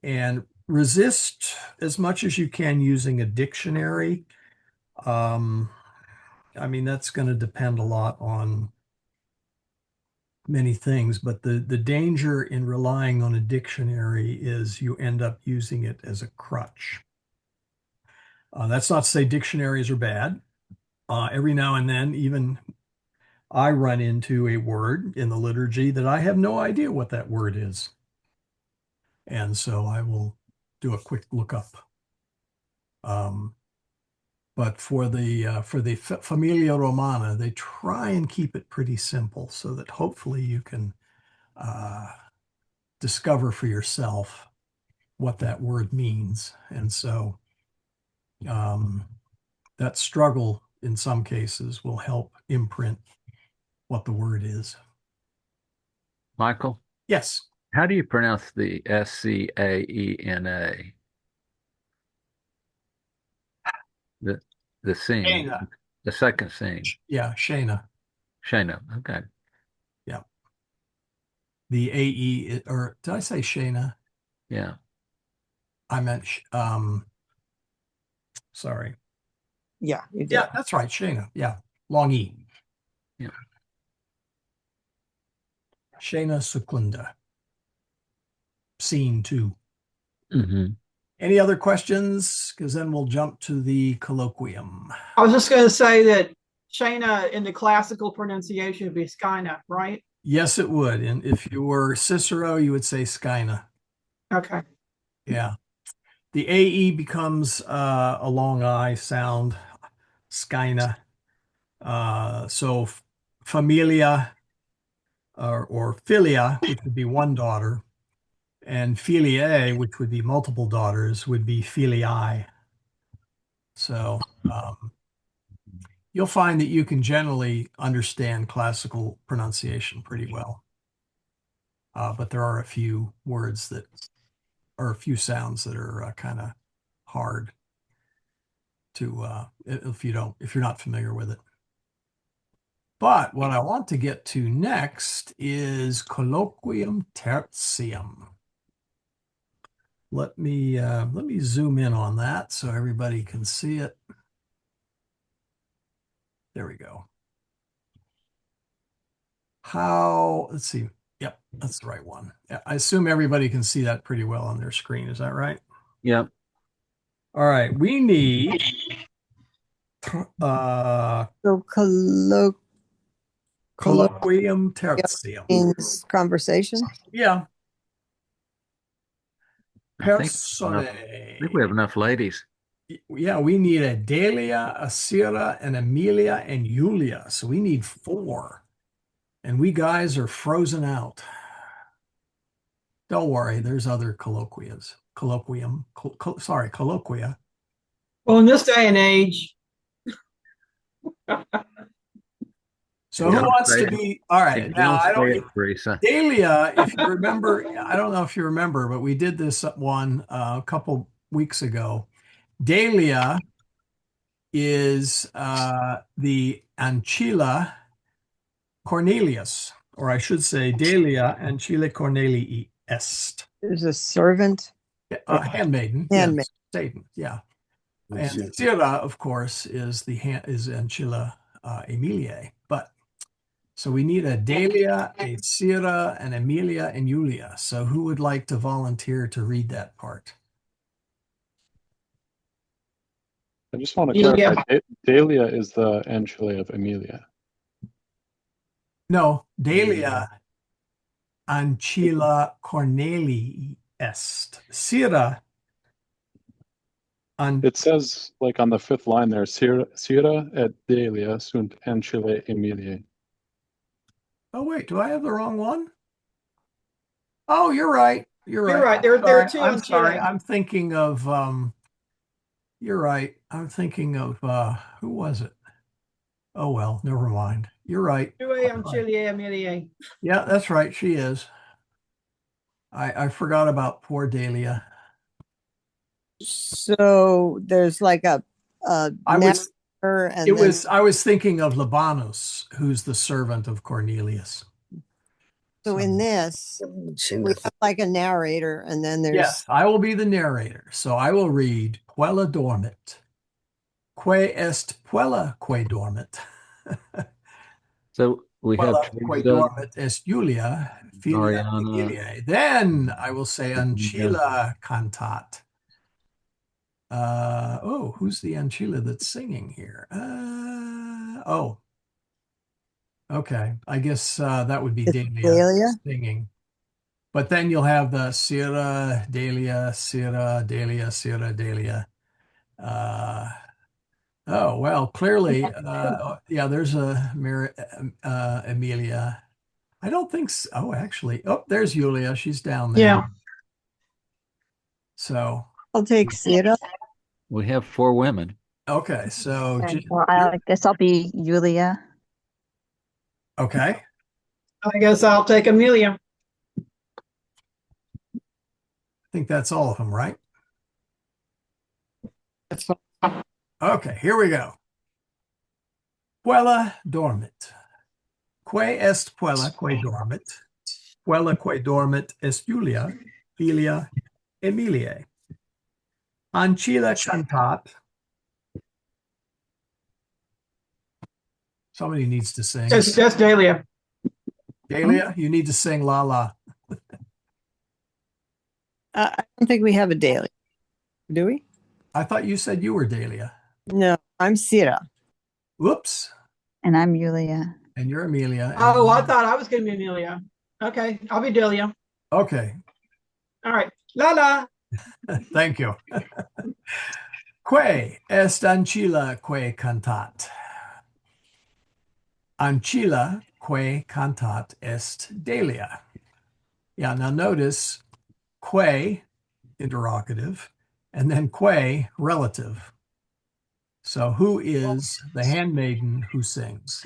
And resist as much as you can using a dictionary. I mean, that's going to depend a lot on many things, but the danger in relying on a dictionary is you end up using it as a crutch. That's not to say dictionaries are bad. Every now and then, even I run into a word in the liturgy that I have no idea what that word is. And so I will do a quick lookup. But for the Familia Romana, they try and keep it pretty simple so that hopefully you can discover for yourself what that word means. And so that struggle in some cases will help imprint what the word is. Michael, Yes. how do you pronounce the Scaena? The scene, Shana. the second scene. Yeah, Shana. Shana. Okay. Yeah. The AE, or did I say Shana? Yeah. I meant, sorry. Yeah, you did. Yeah, that's right. Shana. Yeah. Long E. Yeah. Shana Secunda. Scene 2. Mm-hmm. Any other questions? Because then we'll jump to the colloquium. I was just going to say that Shana in the classical pronunciation would be Skyna, right? Yes, it would. And if you were Cicero, you would say Skyna. Okay. Yeah. The AE becomes a long I sound, Skyna. So familia or filia, which would be one daughter, and filiae, which would be multiple daughters, would be filii. So you'll find that you can generally understand classical pronunciation pretty well. But there are a few words that, or a few sounds that are kind of hard to, if you're not familiar with it. But what I want to get to next is colloquium tertium. Let me zoom in on that so everybody can see it. There we go. Let's see. Yep, that's the right one. I assume everybody can see that pretty well on their screen. Is that right? Yep. All right. We need So colloquium tertium. means conversation. Yeah. I think we have enough ladies. Yeah, we need a Delia, a Sira, an Amelia, and Julia. So we need 4. And we guys are frozen out. Don't worry, there's other colloquia. Well, in this day and age, So who wants to be? All right, now I don't. Teresa. Delia, if you remember, I don't know if you remember, but we did this one a couple weeks ago. Delia is the Ancilla Cornelius, or I should say Delia Ancilla Cornelii est. There's a servant. Handmaiden. Handmaiden. Yes, Satan. Yeah. And Sira, of course, is Ancilla Emiliae. But so we need a Delia, a Sira, an Amelia, and Julia. So who would like to volunteer to read that part? I just want to clarify, Delia is the Ancilla of Emilia. No, Delia Ancilla Cornelii est. Sira. It says, like on the 5th line there, Sira et Delia sunt Ancilla Emiliae. Oh, wait, do I have the wrong one? Oh, you're right. You're right. you're right. There are two I'm on sorry. Chile. I'm thinking of you're right. I'm thinking of who was it? Oh well, never mind. You're right. on Chile, Amelia. Yeah, that's right. She is. I forgot about poor Delia. So there's like a I would her, and It then was, I was thinking of Labanus, who's the servant of Cornelius. so in this Sing we the have like a narrator, and then there's Yes, I will be the narrator. So I will read Puella dormit. Que est Puella que dormit. So we have Puella que Teresa, dormit est Julia, filia Mariana, Emiliae. Then I will say Ancilla cantat. Who's the Ancilla that's singing here? Okay. I guess that would be it's Delia Delia. singing. But then you'll have the Sira, Delia, Sira, Delia, Sira, Delia. Well, clearly, yeah, there's Amelia. I don't think so. Oh, actually, there's Julia. She's down there. Yeah. So, I'll take Sira. we have 4 women. okay. So, Okay, well, I guess I'll be Julia. okay. I guess I'll take Amelia. I think that's all of them, right? Okay, here we go. Puella dormit. Que est Puella que dormit? Puella que dormit est Julia, filia Emiliae. Ancilla cantat. Somebody needs to sing. Just Delia. Delia, you need to sing La La. I don't think we have a Delia. Do we? I thought you said you were Delia. No, I'm Sira. Whoops. And I'm Julia. And you're Amelia. Oh, I thought I was going to be Amelia. Okay, I'll be Delia. Okay. All right. La la. Thank you. Que est Ancilla que cantat? Ancilla que cantat est Delia. Yeah, now notice que, interrogative, and then que, relative. So who is the handmaiden who sings?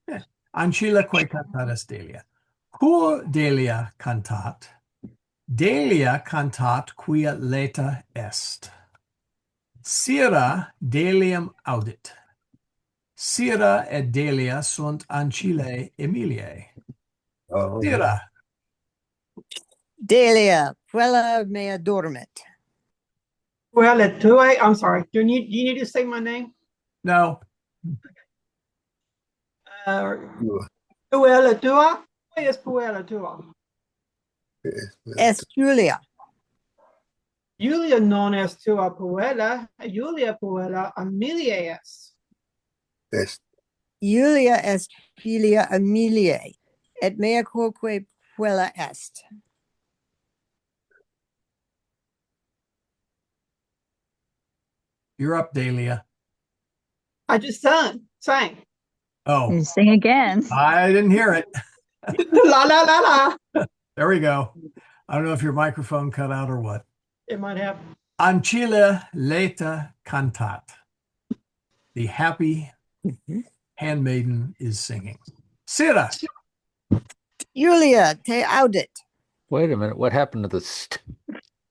Yeah. Ancilla que cantat est Delia. Cur Delia cantat? Delia cantat quia leta est. Sira Delium audit. Sira et Delia sunt ancillae Emiliae. Oh, Sira. Delia, Puella mea dormit. Well, I'm sorry. Do you need to say my name? No. Puella tua? What is Puella tua? Est Julia. Julia non est tua Puella. Julia Puella Amelia est. Est. Julia est filia Emiliae, et mea quoque Puella est. You're up, Delia. I just sang. Oh, You sing again. I didn't hear it. La la la la. There we go. I don't know if your microphone cut out or what. It might have. Ancilla leta cantat. The happy handmaiden is singing. Sira. Julia, te audit. Wait a minute. What happened to the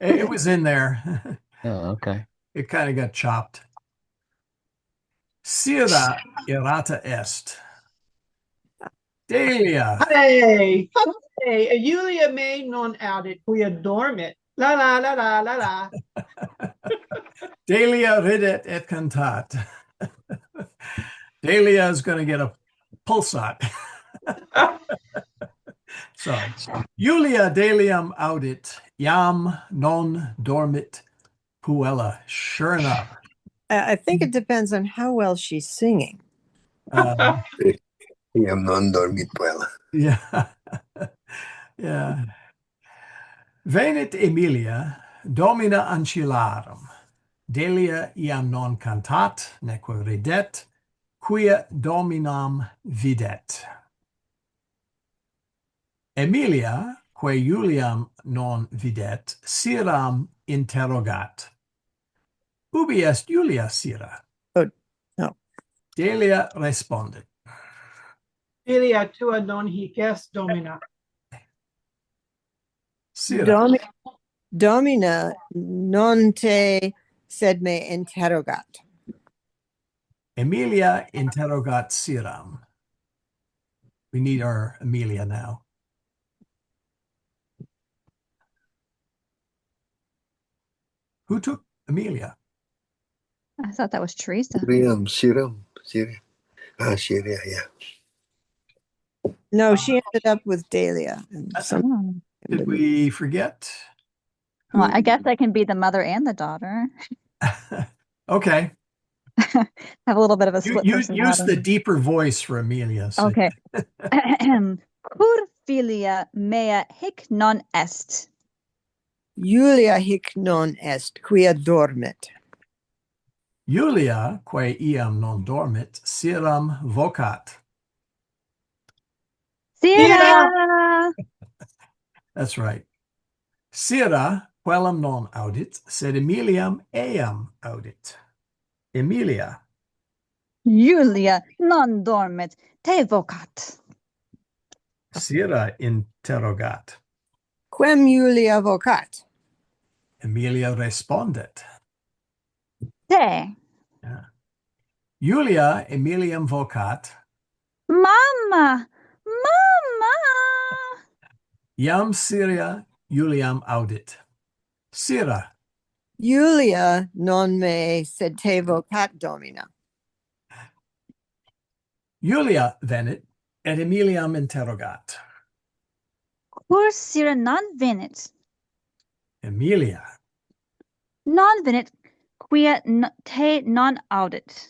It was in there. Oh, okay. It kind of got chopped. Sira errata est. Delia. Hey, Julia me non audit quia dormit. La la la la la la. Delia ridet et cantat. Delia is going to get a pulsat. So, Julia Delium audit, jam non dormit puella. Sure enough. I think it depends on how well she's singing. Iam non dormit puella. Yeah. Yeah. Venit Emilia, domina ancillarum. Delia iam non cantat, neque ridet, quia dominam videt. Emilia, quae Juliam non videt, Siram interrogat. Ubi est Julia, Sira? Oh, no. Delia responded. Filia tua non hic est domina. Sira. Domina non te sed me interrogat. Emilia interrogat Siram. We need our Emilia now. Who took Emilia? I thought that was Teresa. Siram. Syria, yeah. No, she ended up with Dahlia. And Oh. Did we forget? Well, Who? I guess I can be the mother and the daughter. Okay. Have a little bit of a You, split use the personality. deeper voice for Emilia. So. Okay. Cur filia mea hic non est. Julia hic non est, quia dormit. Julia, quae iam non dormit, Siram vocat. Sira! That's right. Sira, quellam non audit, sed Emiliam eam audit. Emilia. Julia non dormit, te vocat. Sira interrogat. Quem Julia vocat? Emilia respondet. Te. Yeah. Julia Emiliam vocat. Mama! Mama! Iam Syria Juliam audit. Sira. Julia non me sed te vocat domina. Julia venit et Emiliam interrogat. Cur sira non venit. Emilia. Non venit, quia te non audit.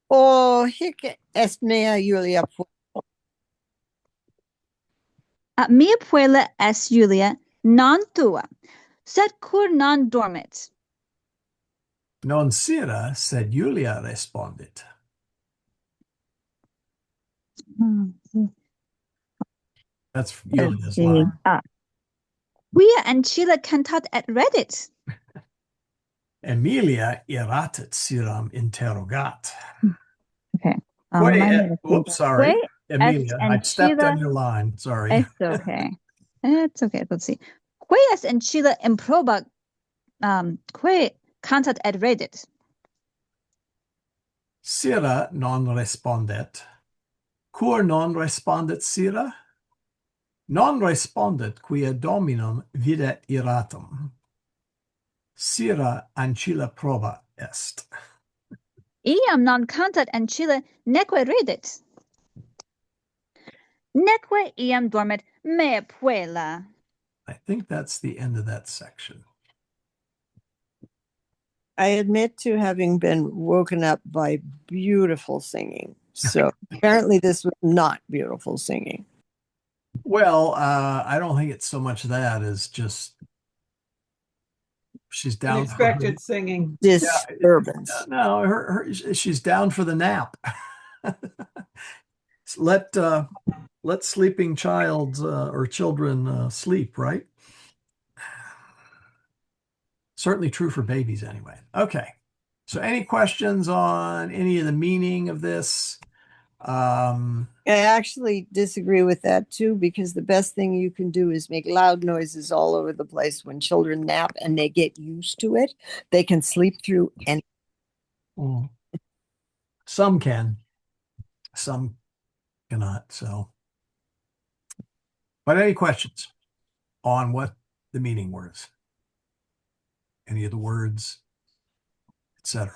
O hic est mea Julia Mia puella est Julia, non tua, sed cur non dormit. Non Sira, sed Julia respondit. That's Julia's line. Quia ancilla cantat et redit. Emilia iratit Siram interrogat. Okay. Oops, sorry. Emilia, I stepped on your line. Sorry. It's okay. It's okay. Let's see. Quae est ancilla improba quae cantat et redit. Sira non respondet. Cur non respondet Sira? Non respondet quia dominum videt iratum. Sira ancilla proba est. Iam non cantat ancilla neque redit. Neque iam dormit mea puella. I think that's the end of that section. I admit to having been woken up by beautiful singing. So apparently this was not beautiful singing. Well, I don't think it's so much that as just she's down. Unexpected singing. Disturbance. No, she's down for the nap. Let sleeping child or children sleep, right? Certainly true for babies anyway. Okay. So any questions on any of the meaning of this? I actually disagree with that too, because the best thing you can do is make loud noises all over the place when children nap and they get used to it. They can sleep through any. Some can, some cannot. So, but any questions on what the meaning was? Any of the words, etc.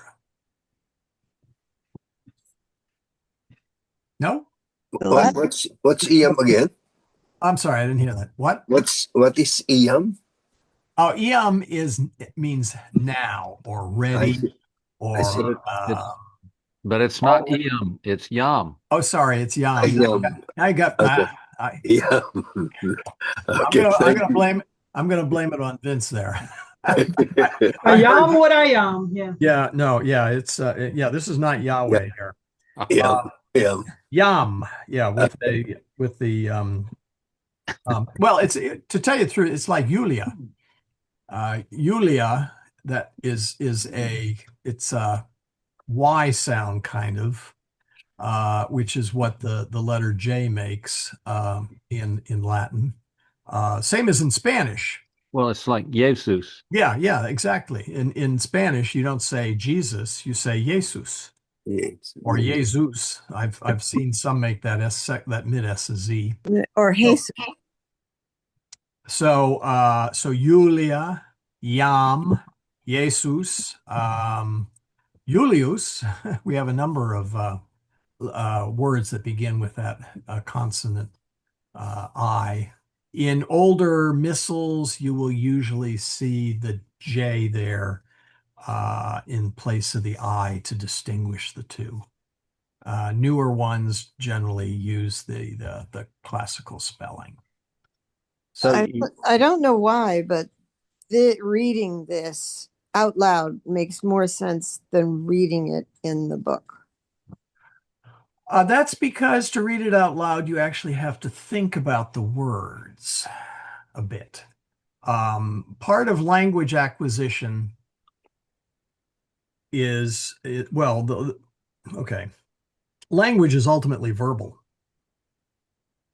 No? What's iam again? I'm sorry, I didn't hear that. What is iam? Oh, iam means now or ready or but it's not iam, it's yam. Oh, sorry, it's yam. I got okay. I'm gonna blame it on Vince there. I yam what I yam. Yeah. Yeah, no, yeah, it's this is not Yahweh here. Yam. Yeah, with the well, it's to tell you the truth, it's like Julia. Julia, that is it's a Y sound kind of, which is what the letter J makes in Latin. Same as in Spanish. Well, it's like Jesus. Yeah, exactly. In Spanish, you don't say Jesus, you say Jesus. Yes. or Jesus. I've seen some make that that mid S a Z. Or So, Jesus. so Julia, Yam, Jesus, Julius. We have a number of words that begin with that consonant I. In older missals, you will usually see the J there in place of the I to distinguish the two. Newer ones generally use the classical spelling. So I don't know why, but reading this out loud makes more sense than reading it in the book. That's because to read it out loud, you actually have to think about the words a bit. Part of language acquisition is, okay, language is ultimately verbal.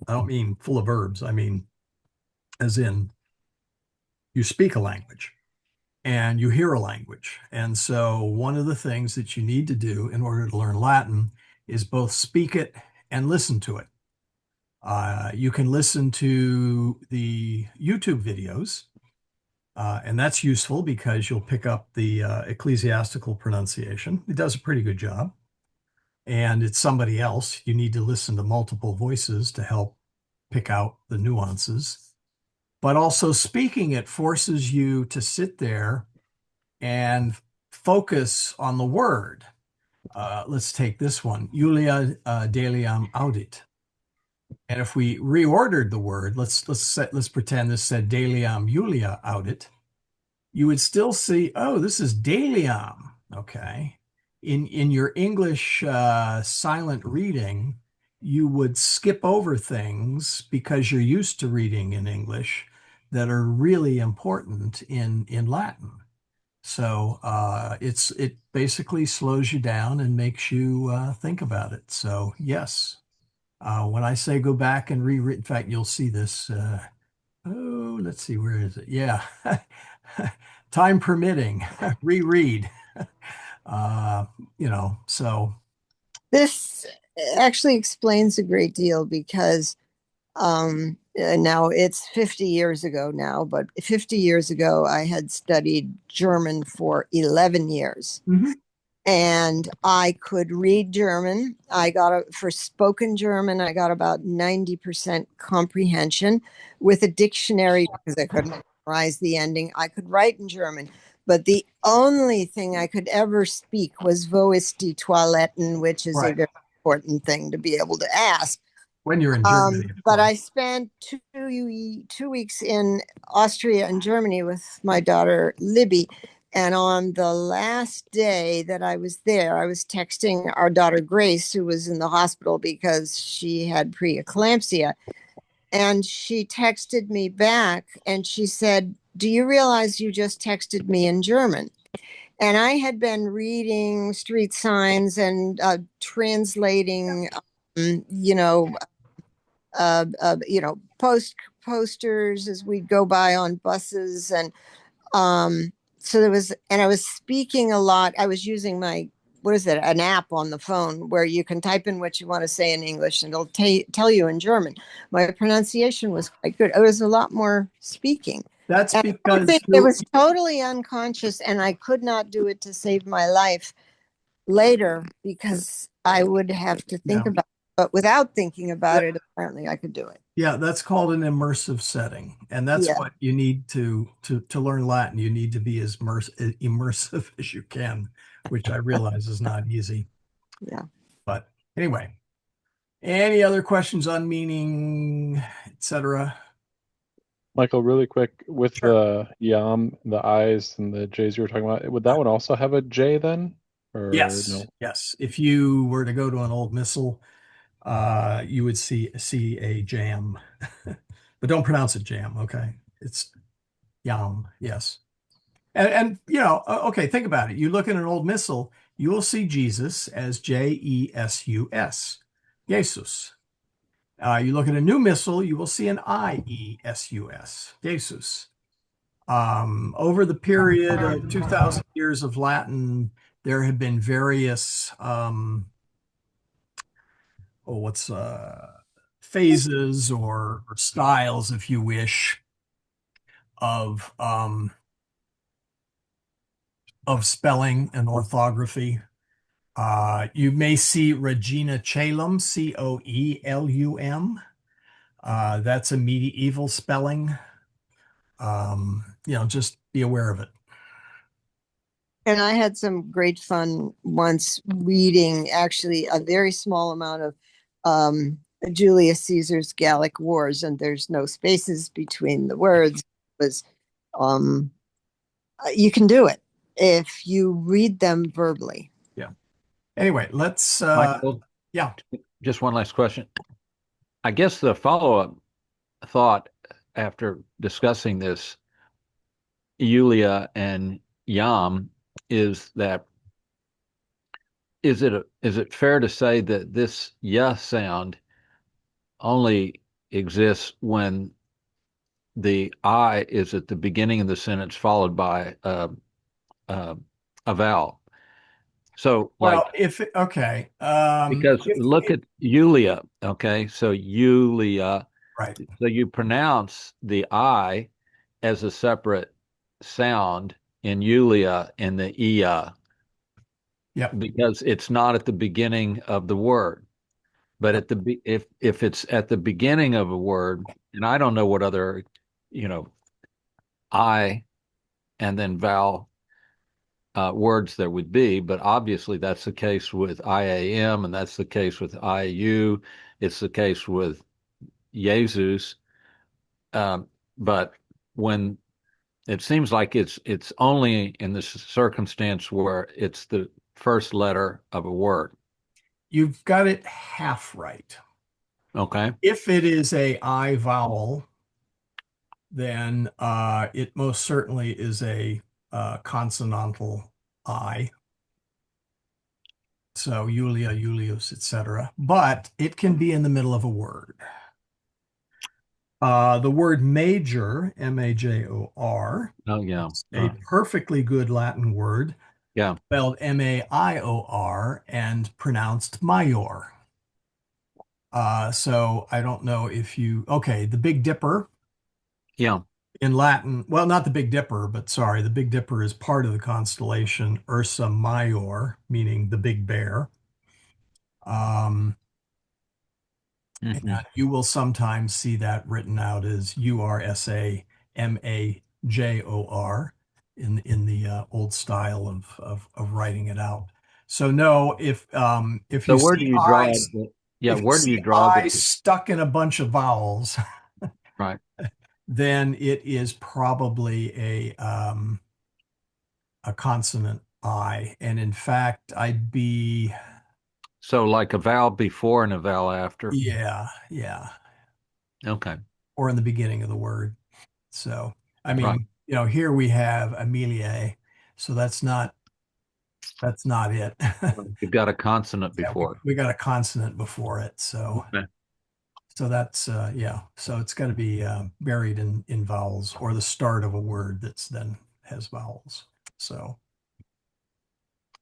I don't mean full of verbs. I mean, as in you speak a language and you hear a language. And so one of the things that you need to do in order to learn Latin is both speak it and listen to it. You can listen to the YouTube videos, and that's useful because you'll pick up the ecclesiastical pronunciation. It does a pretty good job. And it's somebody else. You need to listen to multiple voices to help pick out the nuances. But also speaking it forces you to sit there and focus on the word. Let's take this one, Julia deliam audit. And if we reordered the word, let's pretend this said deliam Julia audit, you would still see, oh, this is deliam. Okay. In your English silent reading, you would skip over things because you're used to reading in English that are really important in Latin. So it basically slows you down and makes you think about it. So yes, when I say go back and reread, in fact, you'll see this. Oh, let's see, where is it? Yeah, time permitting, reread. Uh, so This actually explains a great deal because now it's 50 years ago now, but 50 years ago I had studied German for 11 years. Mhm. And I could read German. For spoken German, I got about 90% comprehension with a dictionary because I couldn't memorize the ending. I could write in German, but the only thing I could ever speak was Wo ist die Toiletten, which is a right, very important thing to be able to ask. when you're in Germany, of But course. I spent 2 weeks in Austria and Germany with my daughter Libby. And on the last day that I was there, I was texting our daughter Grace, who was in the hospital because she had preeclampsia. And she texted me back and she said, "Do you realize you just texted me in German?" And I had been reading street signs and translating, you know, posters as we'd go by on buses. And so I was speaking a lot. I was using what is it, an app on the phone where you can type in what you want to say in English and it'll tell you in German. My pronunciation was quite good. It was a lot more speaking. That's And because it was totally unconscious, and I could not do it to save my life later because I would have to think about it. But without thinking about it, apparently I could do it. Yeah, that's called an immersive setting. And that's what you need to learn Latin. You need to be as immersive as you can, which I realize is not easy. Yeah. But anyway, any other questions on meaning, etc.? Michael, really quick, with the yam, the I's and the J's you were talking about, would that one also have a J then? Or Yes. no? Yes. If you were to go to an old missal, you would see a jam, but don't pronounce it jam. Okay. It's yam. Yes. And okay, think about it. You look at an old missal, you will see Jesus as Jesus, Jesus. You look at a new missal, you will see an IESUS, Jesus. Over the period of 2,000 years of Latin there have been various phases or styles, if you wish, of spelling and orthography. You may see Regina Coelum, Coelum. That's a medieval spelling. Just be aware of it. And I had some great fun once reading actually a very small amount of Julius Caesar's Gallic Wars, and there's no spaces between the words. It was you can do it if you read them verbally. Yeah. Anyway, let's Michael, yeah. just one last question. I guess the follow-up thought after discussing this, Yulia and Yam, is that is it fair to say that this "ya" sound only exists when the I is at the beginning of the sentence followed by a vowel? So, Well, like, because look at Yulia, okay? So Yulia, right. so you pronounce the I as a separate sound in Yulia and the Ia Yeah. because it's not at the beginning of the word. But Yep. if it's at the beginning of a word, and I don't know what other, I and then vowel words there would be, but obviously that's the case with IAM, and that's the case with IU. It's the case with Jesus. But when it seems like it's only in this circumstance where it's the first letter of a word. You've got it half right. Okay. If it is a I vowel, then it most certainly is a consonantal I. So Julia, Julius, etc. But it can be in the middle of a word. The word major, major, Oh yeah. a perfectly good Latin word, Yeah. spelled maior and pronounced major. So I don't know if the Big Dipper. Yeah. In Latin, well, not the Big Dipper, but sorry, the Big Dipper is part of the constellation Ursa Major, meaning the big bear. And you will sometimes see that written out as URSA MAJOR in the old style of writing it out. So no, if So you where do see you draw? Where do you draw I the stuck in a bunch of vowels, right? then it is probably a consonant I. And in fact, I'd be So like a vowel before and a vowel after. yeah, Okay. or in the beginning of the word. So I Right. mean, here we have Amelia, so that's not it. You've got a consonant Yeah, before. we got a consonant before it, so Okay. that's so it's got to be buried in vowels or the start of a word that's then has vowels. So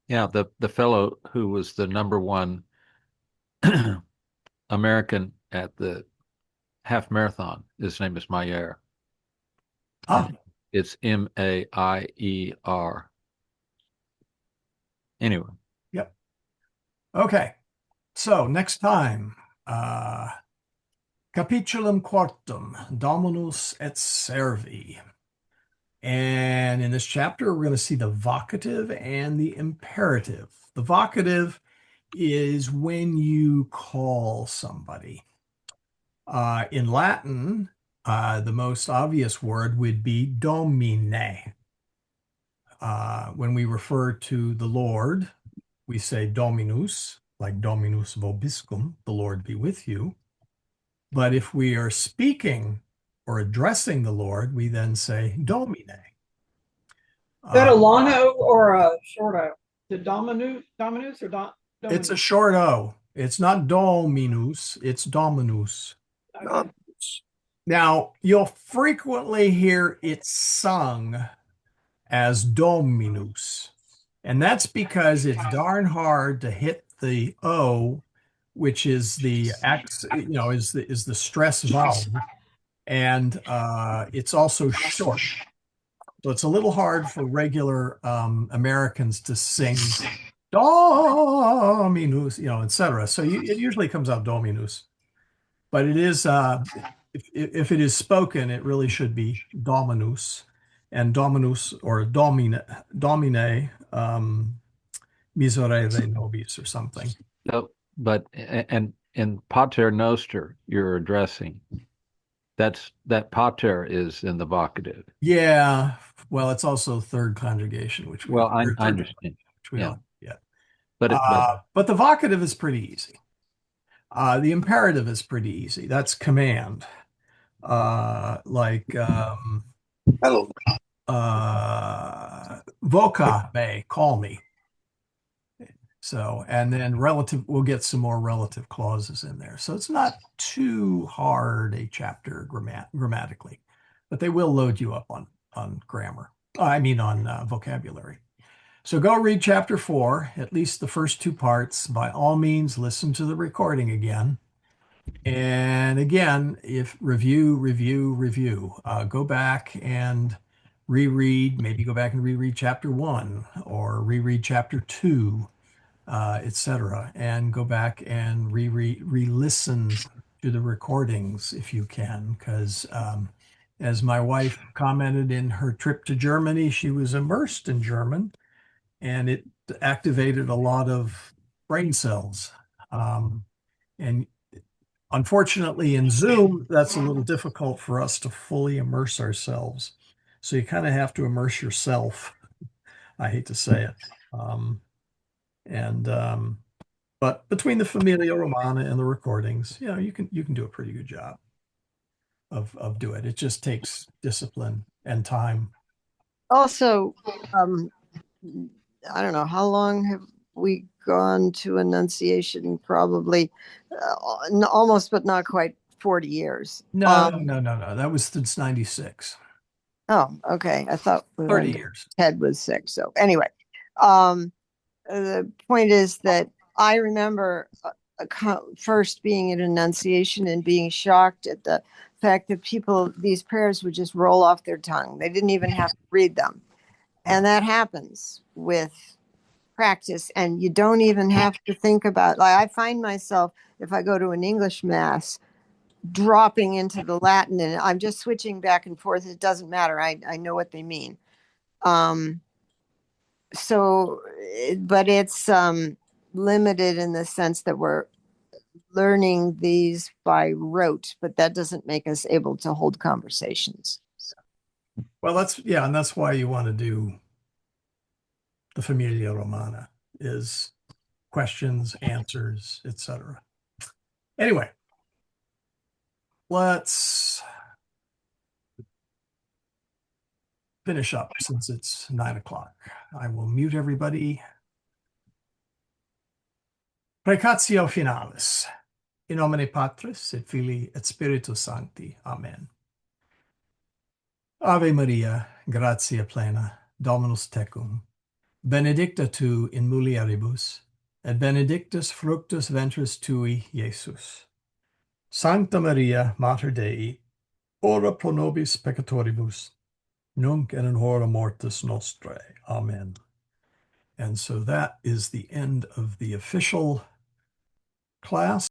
Yeah, the fellow who was the number one American at the half marathon, his name is Mayer. ah, It's Maier. Anyway, yep. Okay. So next time, Capitulum quartum, Dominus et servi. And in this chapter, we're going to see the vocative and the imperative. The vocative is when you call somebody. In Latin, the most obvious word would be domine. When we refer to the Lord, we say Dominus, like Dominus vobiscum, the Lord be with you. But if we are speaking or addressing the Lord, we then say Domine. Is that a long O or a short O? The Dominus or It's a Dominus? short O. It's not Dominus, it's Dominus. Okay. Now, you'll frequently hear it sung as Dominus. And that's because it's darn hard to hit the O, which is the is the stress vowel, and it's also short. So it's a little hard for regular Americans to sing Dominus, etc. So it usually comes out Dominus, but it is if it is spoken, it really should be Dominus, and Dominus or Domine miserere nobis or something. So, but and in pater noster you're addressing, that pater is in the vocative. Yeah, well, it's also third conjugation, which Well, I third understand. which we Yeah, don't yet. but But the vocative is pretty easy. The imperative is pretty easy. That's command. Like Hello. voca me, call me. So, and then relative, we'll get some more relative clauses in there. So it's not too hard a chapter grammatically, but they will load you up on grammar. I mean on vocabulary. So go read chapter 4, at least the first two parts. By all means, listen to the recording again. And again, if review, go back and reread, maybe go back and reread chapter 1 or reread chapter 2, etc. And go back and re-listen to the recordings if you can, because as my wife commented in her trip to Germany, she was immersed in German and it activated a lot of brain cells. And unfortunately, in Zoom, that's a little difficult for us to fully immerse ourselves. So you kind of have to immerse yourself. I hate to say it. And but between the Familia Romana and the recordings, you can do a pretty good job of doing it. It just takes discipline and time. Also, I don't know, how long have we gone to Annunciation? Probably almost, but not quite 40 years. No. That was since 96. Oh, okay. I thought 30 years. Ted was 6. So anyway, the point is that I remember first being at Annunciation and being shocked at the fact that these prayers would just roll off their tongue. They didn't even have to read them. And that happens with practice. And you don't even have to think about, like, I find myself, if I go to an English mass, dropping into the Latin and I'm just switching back and forth. It doesn't matter. I know what they mean. But it's limited in the sense that we're learning these by rote, but that doesn't make us able to hold conversations. Well, and that's why you want to do the Familia Romana, is questions, answers, etc. Anyway, let's finish up since it's 9 o'clock. I will mute everybody. Precatio finalis. In nomine Patris et Filii et Spiritus Sancti. Amen. Ave Maria, gratia plena, Dominus tecum. Benedicta tu in mulieribus, et benedictus fructus ventris tui, Iesus. Sancta Maria, Mater Dei, ora pro nobis peccatoribus, nunc et in hora mortis nostrae. Amen. And so that is the end of the official class.